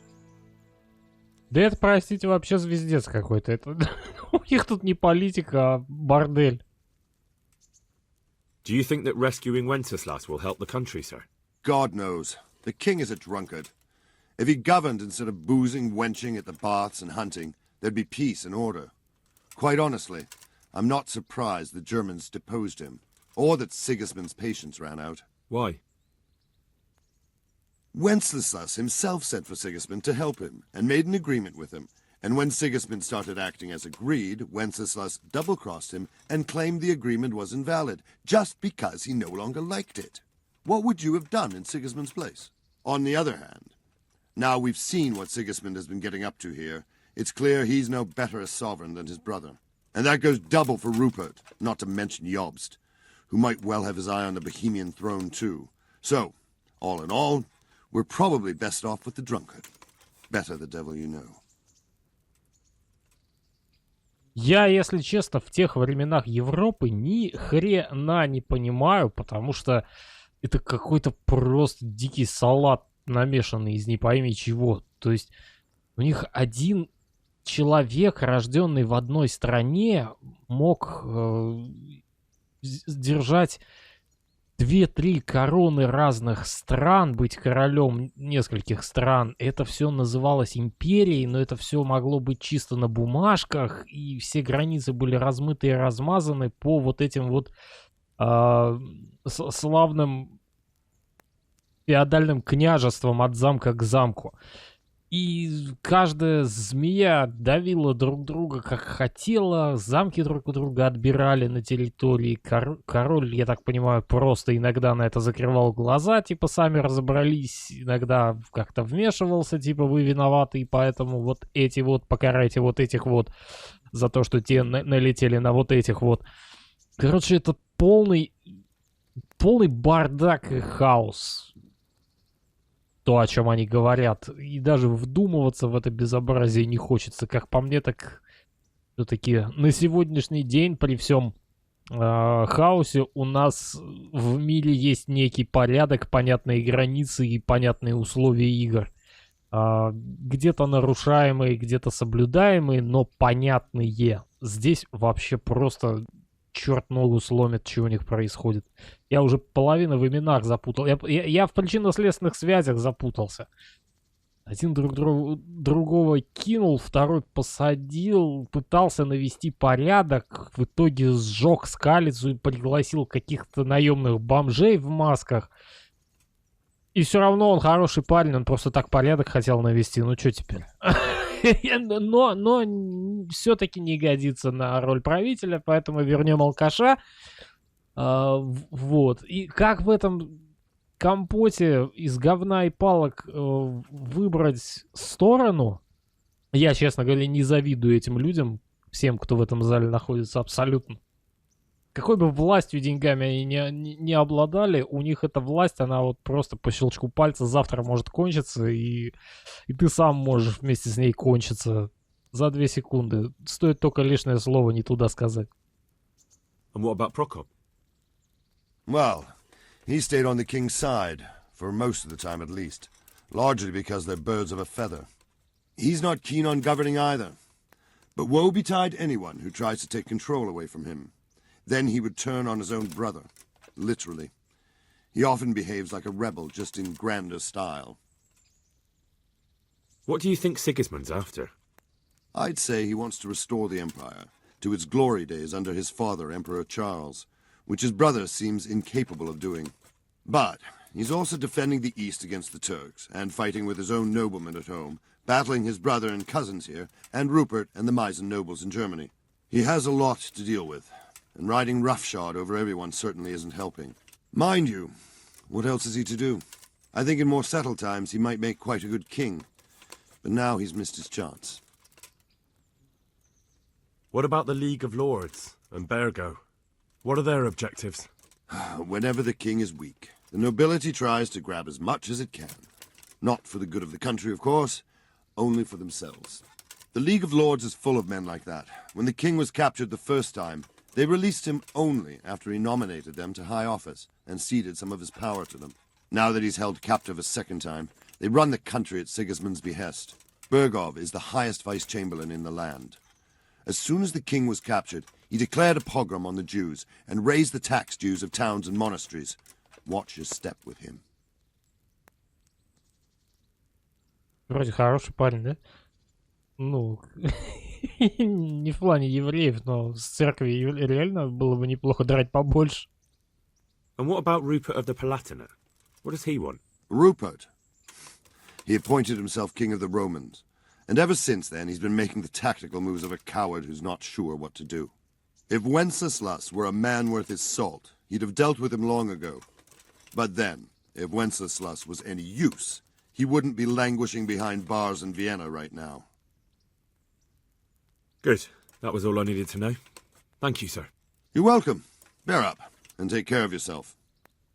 Да это, простите, вообще звездец какой-то. Это у них тут не политика, а бордель. Do you think that rescuing Wenceslas will help the country, sir? God knows. The king is a drunkard. If he governed instead of boozing, wenching at the baths and hunting, there'd be peace and order. Quite honestly, I'm not surprised the Germans deposed him, or that Sigismund's patience ran out. Why? Wenceslas himself sent for Sigismund to help him, and made an agreement with him. And when Sigismund started acting as agreed, Wenceslas double-crossed him and claimed the agreement was invalid, just because he no longer liked it. What would you have done in Sigismund's place? On the other hand, now we've seen what Sigismund has been getting up to here, it's clear he's no better a sovereign than his brother. And that goes double for Rupert, not to mention Jobst, who might well have his eye on the Bohemian throne too. So, all in all, we're probably best off with the drunkard. Better the devil you know. Я, если честно, в тех временах Европы ни хрена не понимаю, потому что это какой-то просто дикий салат, намешанный из не пойми чего. То есть у них один человек, рожденный в одной стране, мог держать 2-3 короны разных стран, быть королем нескольких стран. Это все называлось империей, но это все могло быть чисто на бумажках, и все границы были размыты и размазаны по вот этим вот славным феодальным княжествам от замка к замку. И каждая змея давила друг друга как хотела, замки друг у друга отбирали на территории. Король, я так понимаю, просто иногда на это закрывал глаза, типа сами разобрались, иногда как-то вмешивался, типа вы виноваты, и поэтому вот эти вот покарайте вот этих вот за то, что те налетели на вот этих вот. Короче, это полный бардак и хаос. То, о чем они говорят. И даже вдумываться в это безобразие не хочется. Как по мне, так все-таки на сегодняшний день при всем хаосе у нас в мире есть некий порядок, понятные границы и понятные условия игр. Где-то нарушаемые, где-то соблюдаемые, но понятные. Здесь вообще просто черт ногу сломит, что у них происходит. Я уже половину в именах запутал. Я в причинно-следственных связях запутался. Один другого кинул, второй посадил, пытался навести порядок, в итоге сжег скалицу и пригласил каких-то наемных бомжей в масках. И все равно он хороший парень, он просто так порядок хотел навести. Ну что теперь? Но все-таки не годится на роль правителя, поэтому вернем алкаша. Вот. И как в этом компоте из говна и палок выбрать сторону, я, честно говоря, не завидую этим людям, всем, кто в этом зале находится, абсолютно. Какой бы властью, деньгами они не обладали, у них эта власть, она вот просто по щелчку пальца завтра может кончиться, и ты сам можешь вместе с ней кончиться за 2 секунды. Стоит только лишнее слово не туда сказать. And what about Prokop? Well, he stayed on the king's side, for most of the time at least, largely because they're birds of a feather. He's not keen on governing either, but woe betide anyone who tries to take control away from him. Then he would turn on his own brother, literally. He often behaves like a rebel, just in grander style. What do you think Sigismund's after? I'd say he wants to restore the Empire to its glory days under his father, Emperor Charles, which his brother seems incapable of doing. But he's also defending the East against the Turks, and fighting with his own noblemen at home, battling his brother and cousins here, and Rupert and the Meissen nobles in Germany. He has a lot to deal with. And riding roughshod over everyone certainly isn't helping. Mind you, what else is he to do? I think in more settled times he might make quite a good king. But now he's missed his chance. What about the League of Lords and Bergo? What are their objectives? Whenever the king is weak, the nobility tries to grab as much as it can. Not for the good of the country, of course, only for themselves. The League of Lords is full of men like that. When the king was captured the first time, they released him only after he nominated them to high office and ceded some of his power to them. Now that he's held captive a second time, they run the country at Sigismund's behest. Bergov is the highest vice-chamberlain in the land. As soon as the king was captured, he declared a pogrom on the Jews and raised the tax dues of towns and monasteries. Watch your step with him. Вроде хороший парень, да? Ну, не в плане евреев, но с церкви реально было бы неплохо драть побольше. And what about Rupert of the Palatinate? What does he want? Rupert? He appointed himself king of the Romans, and ever since then he's been making the tactical moves of a coward who's not sure what to do. If Wenceslas were a man worth his salt, he'd have dealt with him long ago. But then, if Wenceslas was any use, he wouldn't be languishing behind bars in Vienna right now. Good. That was all I needed to know. Thank you, sir. You're welcome. Bear up, and take care of yourself.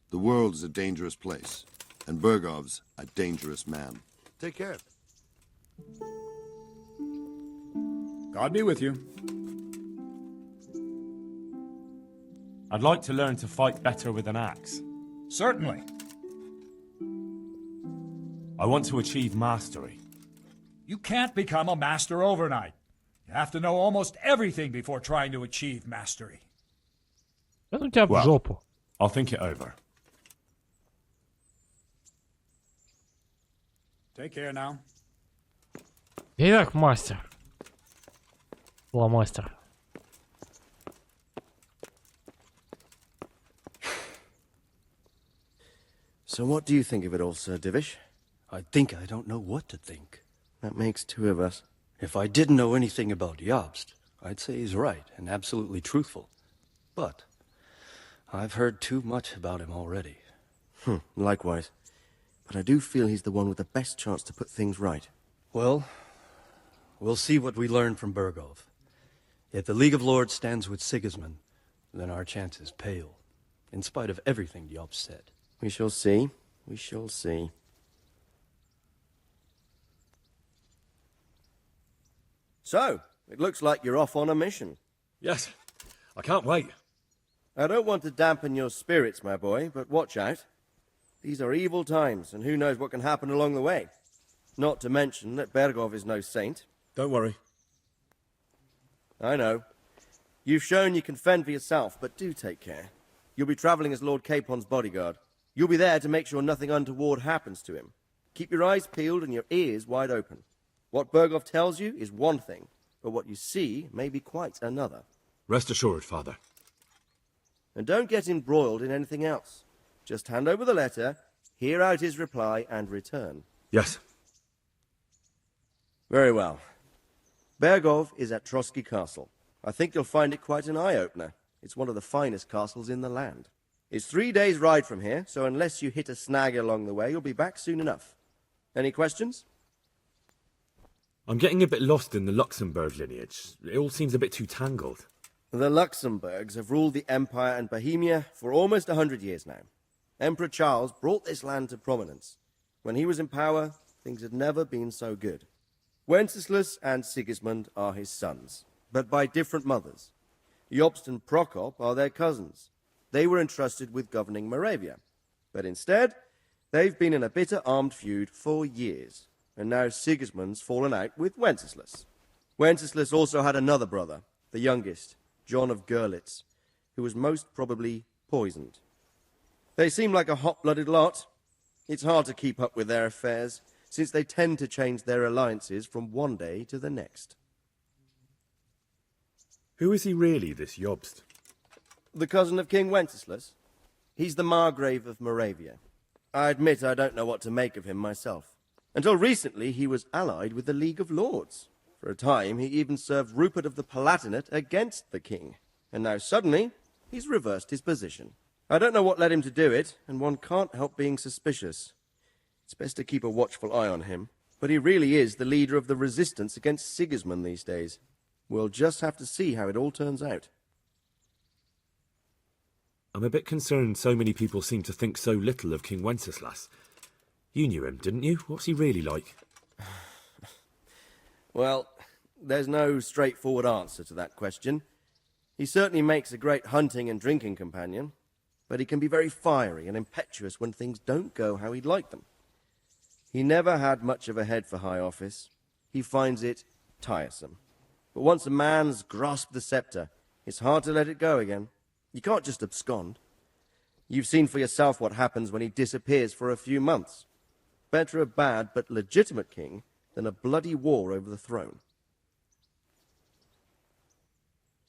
The world is a dangerous place, and Bergov's a dangerous man. Take care. God be with you. I'd like to learn to fight better with an axe. Certainly. I want to achieve mastery. You can't become a master overnight. You have to know almost everything before trying to achieve mastery. Well, I'll think it over. Take care now. Итак, мастер. Ломастер. So what do you think of it all, Sir Divish? I think I don't know what to think. That makes two of us. If I didn't know anything about Jobst, I'd say he's right and absolutely truthful. But I've heard too much about him already. Likewise. But I do feel he's the one with the best chance to put things right. Well, we'll see what we learn from Bergov. If the League of Lords stands with Sigismund, then our chances pale, in spite of everything Jobst said. We shall see. We shall see. So, it looks like you're off on a mission. Yes, I can't wait. I don't want to dampen your spirits, my boy, but watch out. These are evil times, and who knows what can happen along the way. Not to mention that Bergov is no saint. Don't worry. I know. You've shown you can fend for yourself, but do take care. You'll be traveling as Lord Capon's bodyguard. You'll be there to make sure nothing untoward happens to him. Keep your eyes peeled and your ears wide open. What Bergov tells you is one thing, but what you see may be quite another. Rest assured, Father. And don't get embroiled in anything else. Just hand over the letter, hear out his reply, and return. Yes. Very well. Bergov is at Trotsky Castle. I think you'll find it quite an eye-opener. It's one of the finest castles in the land. It's 3 days' ride from here, so unless you hit a snag along the way, you'll be back soon enough. Any questions? I'm getting a bit lost in the Luxembourg lineage. It all seems a bit too tangled. The Luxembourgs have ruled the Empire and Bohemia for almost 100 years now. Emperor Charles brought this land to prominence. When he was in power, things had never been so good. Wenceslas and Sigismund are his sons, but by different mothers. Jobst and Prokop are their cousins. They were entrusted with governing Moravia. But instead, they've been in a bitter armed feud for years, and now Sigismund's fallen out with Wenceslas. Wenceslas also had another brother, the youngest, John of Görlitz, who was most probably poisoned. They seem like a hot-blooded lot. It's hard to keep up with their affairs, since they tend to change their alliances from one day to the next. Who is he really, this Jobst? The cousin of King Wenceslas. He's the Margrave of Moravia. I admit I don't know what to make of him myself. Until recently, he was allied with the League of Lords. For a time, he even served Rupert of the Palatinate against the king. And now suddenly, he's reversed his position. I don't know what led him to do it, and one can't help being suspicious. It's best to keep a watchful eye on him. But he really is the leader of the resistance against Sigismund these days. We'll just have to see how it all turns out. I'm a bit concerned so many people seem to think so little of King Wenceslas. You knew him, didn't you? What's he really like? Well, there's no straightforward answer to that question. He certainly makes a great hunting and drinking companion, but he can be very fiery and impetuous when things don't go how he'd like them. He never had much of a head for high office. He finds it tiresome. But once a man's grasped the scepter, it's hard to let it go again. You can't just abscond. You've seen for yourself what happens when he disappears for a few months. Better a bad but legitimate king than a bloody war over the throne.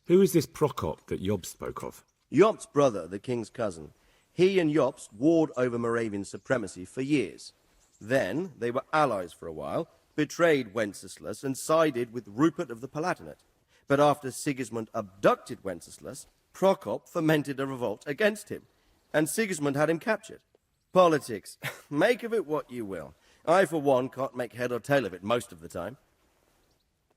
Who is this Prokop that Jobst spoke of? Jobst's brother, the king's cousin. He and Jobst warred over Moravian supremacy for years. Then they were allies for a while, betrayed Wenceslas and sided with Rupert of the Palatinate. But after Sigismund abducted Wenceslas, Prokop fomented a revolt against him, and Sigismund had him captured. Politics. Make of it what you will. I, for one, can't make head or tail of it most of the time.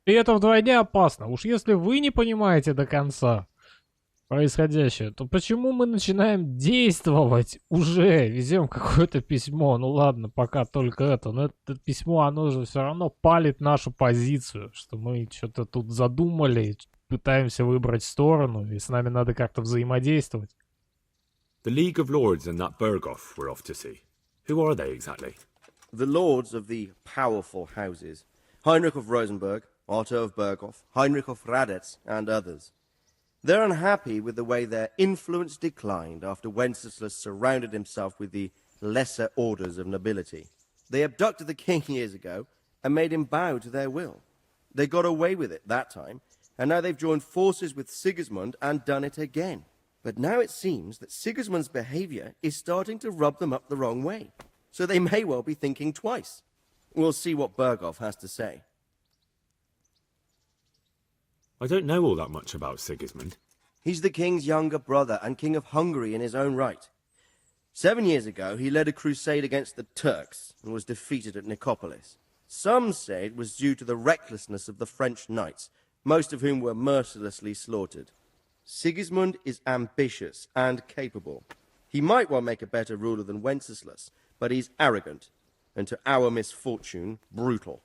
И это вдвойне опасно. Уж если вы не понимаете до конца происходящее, то почему мы начинаем действовать уже? Везем какое-то письмо. Ну ладно, пока только это. Но это письмо, оно же все равно палит нашу позицию, что мы что-то тут задумали, пытаемся выбрать сторону, и с нами надо как-то взаимодействовать. The League of Lords and that Bergov we're off to see. Who are they exactly? The lords of the powerful houses. Heinrich of Rosenberg, Otto of Berghof, Heinrich of Radetz, and others. They're unhappy with the way their influence declined after Wenceslas surrounded himself with the lesser orders of nobility. They abducted the king years ago and made him bow to their will. They got away with it that time, and now they've joined forces with Sigismund and done it again. But now it seems that Sigismund's behavior is starting to rub them up the wrong way. So they may well be thinking twice. We'll see what Berghoff has to say. I don't know all that much about Sigismund. He's the king's younger brother and king of Hungary in his own right. 7 years ago, he led a crusade against the Turks and was defeated at Nicopolis. Some say it was due to the recklessness of the French knights, most of whom were mercilessly slaughtered. Sigismund is ambitious and capable. He might well make a better ruler than Wenceslas, but he's arrogant, and to our misfortune, brutal.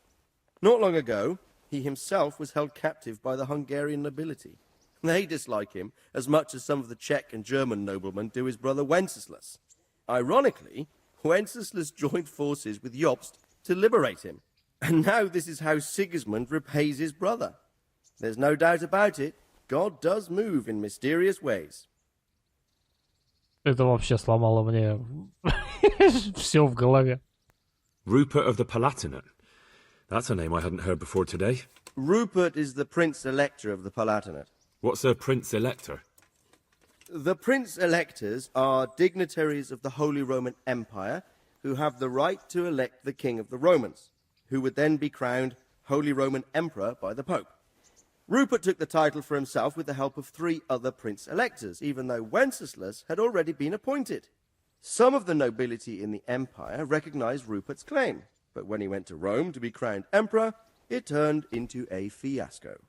Not long ago, he himself was held captive by the Hungarian nobility. They dislike him as much as some of the Czech and German noblemen do his brother Wenceslas. Ironically, Wenceslas joined forces with Jobst to liberate him. And now this is how Sigismund repays his brother. There's no doubt about it, God does move in mysterious ways. Это вообще сломало мне все в голове. Rupert of the Palatinate. That's a name I hadn't heard before today. Rupert is the Prince-Elector of the Palatinate. What's a Prince-Elector? The Prince-Electors are dignitaries of the Holy Roman Empire who have the right to elect the King of the Romans, who would then be crowned Holy Roman Emperor by the Pope. Rupert took the title for himself with the help of 3 other Prince-Electors, even though Wenceslas had already been appointed. Some of the nobility in the empire recognized Rupert's claim, but when he went to Rome to be crowned emperor, it turned into a fiasco.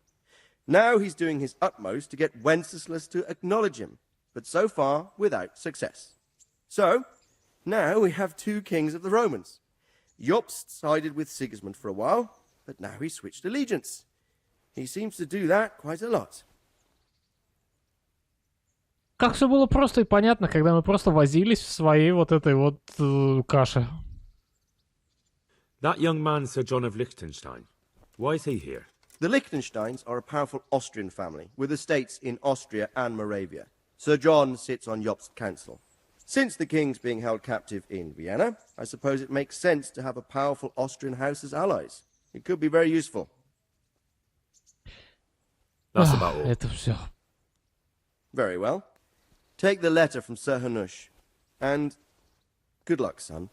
Now he's doing his utmost to get Wenceslas to acknowledge him, but so far without success. So, now we have 2 kings of the Romans. Jobst sided with Sigismund for a while, but now he switched allegiance. He seems to do that quite a lot. Как все было просто и понятно, когда мы просто возились в своей вот этой вот каше. That young man, Sir John of Liechtenstein. Why is he here? The Liechtensteins are a powerful Austrian family with estates in Austria and Moravia. Sir John sits on Jobst's council. Since the king's being held captive in Vienna, I suppose it makes sense to have a powerful Austrian house as allies. It could be very useful. That's about all. Это все. Very well. Take the letter from Sir Hanush. And good luck, son.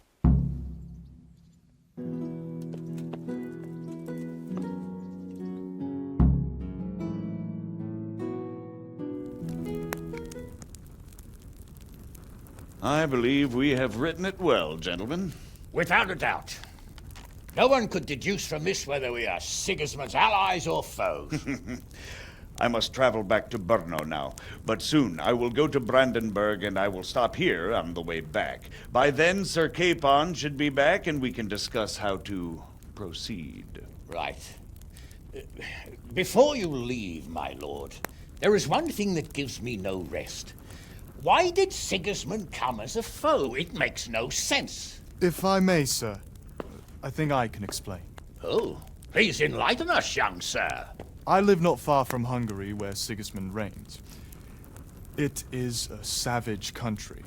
I believe we have written it well, gentlemen. Without a doubt. No one could deduce from this whether we are Sigismund's allies or foes. I must travel back to Brno now, but soon I will go to Brandenburg and I will stop here on the way back. By then, Sir Capon should be back and we can discuss how to proceed. Right. Before you leave, my lord, there is one thing that gives me no rest. Why did Sigismund come as a foe? It makes no sense. If I may, sir, I think I can explain. Oh, please enlighten us, young sir. I live not far from Hungary, where Sigismund reigns. It is a savage country,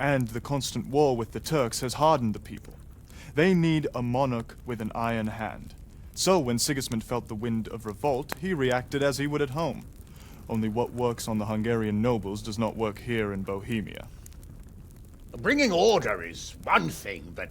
and the constant war with the Turks has hardened the people. They need a monarch with an iron hand. So when Sigismund felt the wind of revolt, he reacted as he would at home. Only what works on the Hungarian nobles does not work here in Bohemia. Bringing order is one thing, but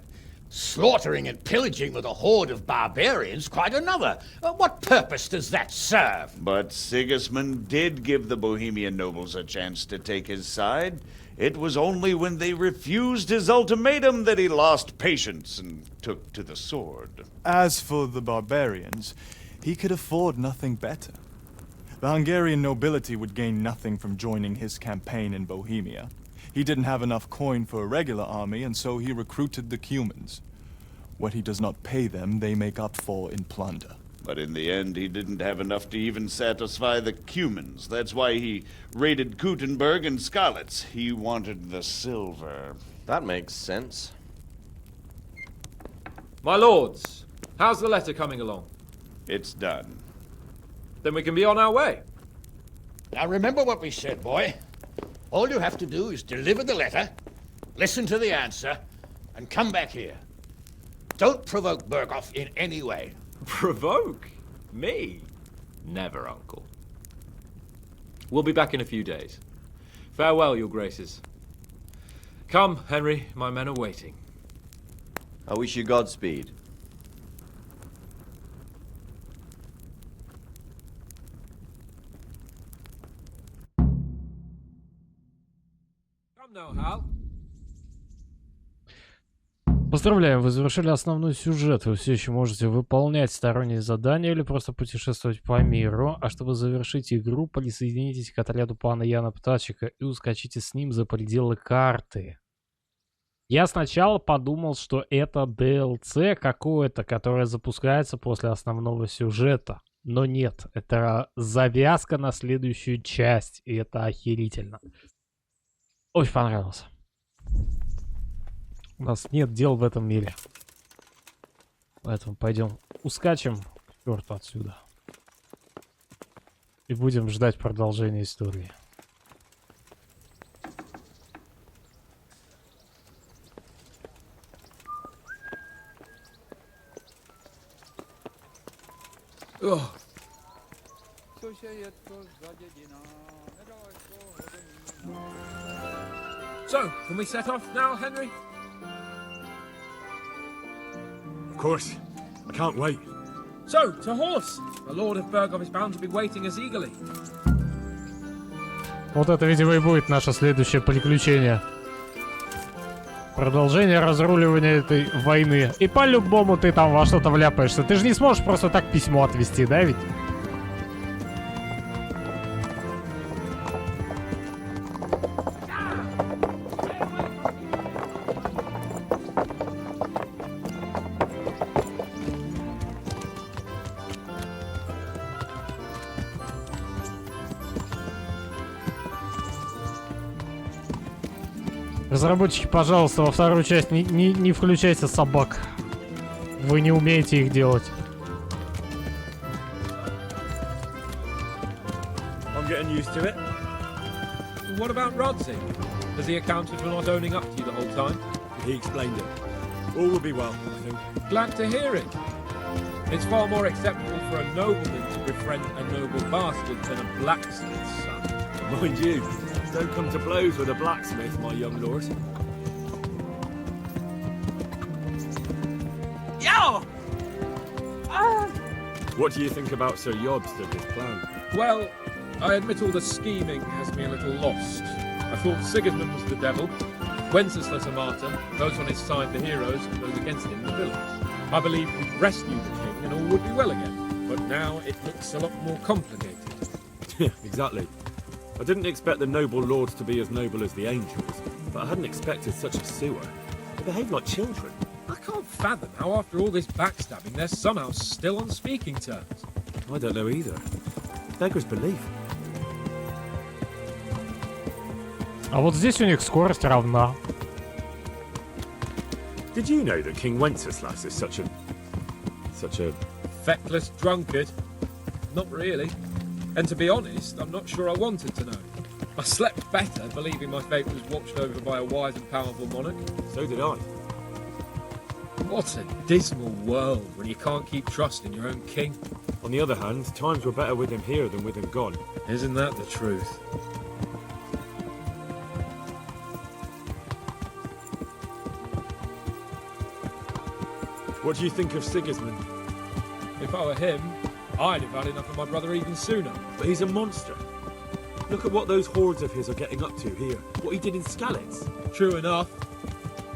slaughtering and pillaging with a horde of barbarians quite another. What purpose does that serve? But Sigismund did give the Bohemian nobles a chance to take his side. It was only when they refused his ultimatum that he lost patience and took to the sword. As for the barbarians, he could afford nothing better. The Hungarian nobility would gain nothing from joining his campaign in Bohemia. He didn't have enough coin for a regular army, and so he recruited the Cumans. What he does not pay them, they make up for in plunder. But in the end, he didn't have enough to even satisfy the Cumans. That's why he raided Kuttenberg and Skalitz. He wanted the silver. That makes sense. My lords, how's the letter coming along? It's done. Then we can be on our way. Now remember what we said, boy. All you have to do is deliver the letter, listen to the answer, and come back here. Don't provoke Berghoff in any way. Provoke? Me? Never, Uncle. We'll be back in a few days. Farewell, your graces. Come, Henry, my men are waiting. I wish you Godspeed. Поздравляем, вы завершили основной сюжет. Вы все еще можете выполнять сторонние задания или просто путешествовать по миру. А чтобы завершить игру, присоединитесь к отряду пана Яна Птачика и ускочите с ним за пределы карты. Я сначала подумал, что это DLC какое-то, которое запускается после основного сюжета. Но нет, это завязка на следующую часть, и это охерительно. Очень понравилось. У нас нет дел в этом мире. Поэтому пойдем ускачем к черту отсюда. И будем ждать продолжения истории. So, can we set off now, Henry? Of course. I can't wait. So, to horse! The Lord of Bergov is bound to be waiting us eagerly. Вот это, видимо, и будет наше следующее приключение. Продолжение разруливания этой войны. И по-любому ты там во что-то вляпаешься. Ты же не сможешь просто так письмо отвезти, да ведь? Разработчики, пожалуйста, во вторую часть не включайте собак. Вы не умеете их делать. I'm getting used to it. What about Rodsey? Has he accounted for not owning up to you the whole time? He explained it. All will be well, I think. Glad to hear it. It's far more acceptable for a nobleman to befriend a noble bastard than a blacksmith's son. Mind you, don't come to blows with a blacksmith, my young lord. Yo! What do you think about Sir Yobst and his plan? Well, I admit all the scheming has me a little lost. I thought Sigismund was the devil, Wenceslas a martyr, those on his side the heroes, and those against him the villains. I believed we'd rescue the king and all would be well again, but now it looks a lot more complicated. Yeah, exactly. I didn't expect the noble lords to be as noble as the angels, but I hadn't expected such a sewer. They behave like children. I can't fathom how after all this backstabbing they're somehow still on speaking terms. I don't know either. Beggars belief. А вот здесь у них скорость равна. Did you know that King Wenceslas is such a... Feckless drunkard? Not really. And to be honest, I'm not sure I wanted to know. I slept better believing my fate was watched over by a wise and powerful monarch. So did I. What a dismal world when you can't keep trust in your own king. On the other hand, times were better with him here than with him gone. Isn't that the truth? What do you think of Sigismund? If I were him, I'd have had enough of my brother even sooner. But he's a monster. Look at what those hordes of his are getting up to here. What he did in Skalitz. True enough.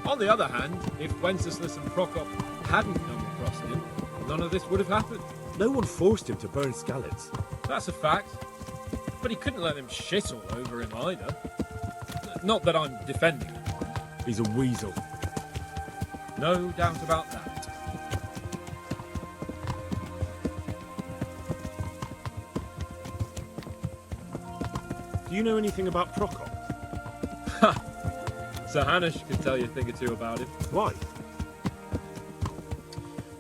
On the other hand, if Wenceslas and Prokop hadn't double-crossed him, none of this would have happened. No one forced him to burn Skalitz. That's a fact. But he couldn't let them shit all over him either. Not that I'm defending him. He's a weasel. No doubt about that. Do you know anything about Prokop? Sir Hanush could tell you a thing or two about him. Why?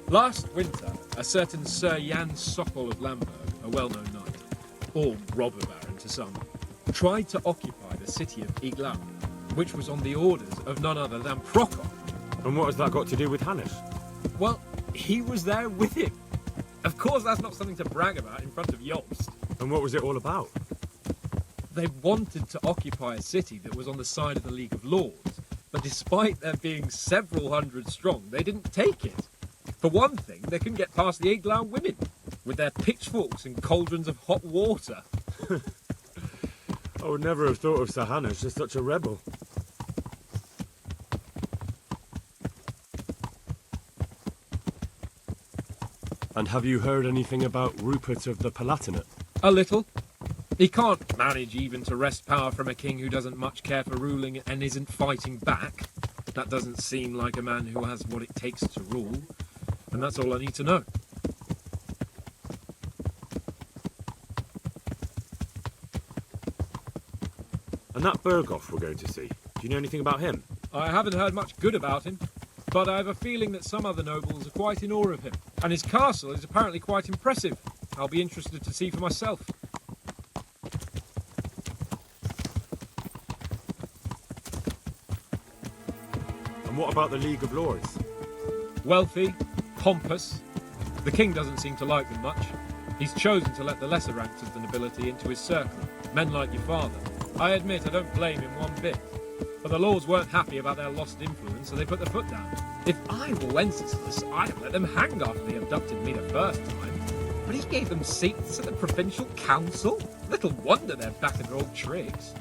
Last winter, a certain Sir Jan Sokol of Lamberg, a well-known knight, or robber baron to some, tried to occupy the city of Iglau, which was on the orders of none other than Prokop. And what has that got to do with Hanush? Well, he was there with him. Of course that's not something to brag about in front of Jobst. And what was it all about? They wanted to occupy a city that was on the side of the League of Lords, but despite there being several hundred strong, they didn't take it. For one thing, they couldn't get past the Iglau women, with their pitchforks and cauldrons of hot water. I would never have thought of Sir Hanush as such a rebel. And have you heard anything about Rupert of the Palatinate? A little. He can't manage even to wrest power from a king who doesn't much care for ruling and isn't fighting back. That doesn't seem like a man who has what it takes to rule. And that's all I need to know. And that Berghoff we're going to see, do you know anything about him? I haven't heard much good about him, but I have a feeling that some other nobles are quite in awe of him. And his castle is apparently quite impressive. I'll be interested to see for myself. And what about the League of Lords? Wealthy, pompous. The king doesn't seem to like them much. He's chosen to let the lesser ranks of the nobility into his circle, men like your father. I admit I don't blame him one bit. But the lords weren't happy about their lost influence, so they put their foot down. If I were Wenceslas, I'd have let them hang after they abducted me the first time. But he gave them seats at the provincial council? Little wonder they're back in their old tricks.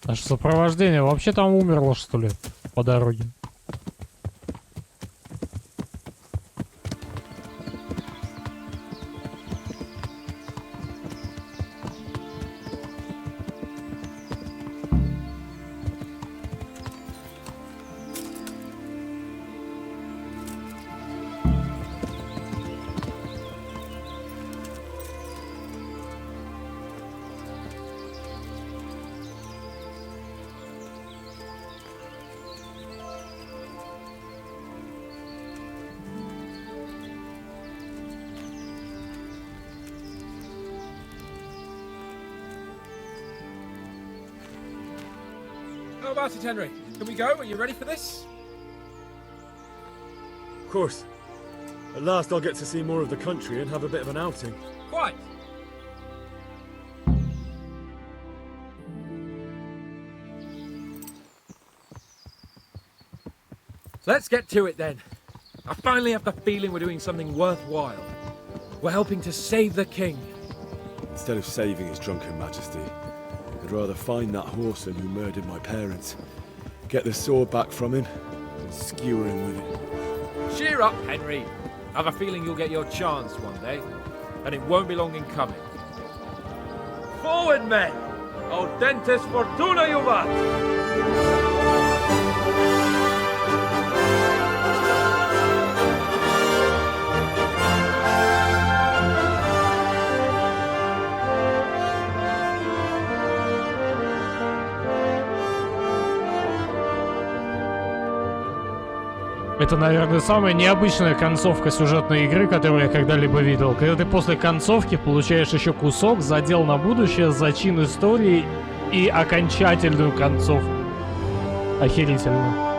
Наше сопровождение вообще там умерло, что ли, по дороге? How about it, Henry? Can we go? Are you ready for this? Of course. At last I'll get to see more of the country and have a bit of an outing. Quite. Let's get to it then. I finally have the feeling we're doing something worthwhile. We're helping to save the king. Instead of saving his drunken majesty, I'd rather find that whoreson who murdered my parents, get the sword back from him, and skewer him with it. Cheer up, Henry. I have a feeling you'll get your chance one day, and it won't be long in coming. Forward, men! Audentes fortuna juvat! Это, наверное, самая необычная концовка сюжетной игры, которую я когда-либо видел. Когда ты после концовки получаешь еще кусок, задел на будущее, зачин истории и окончательную концовку. Охерительно.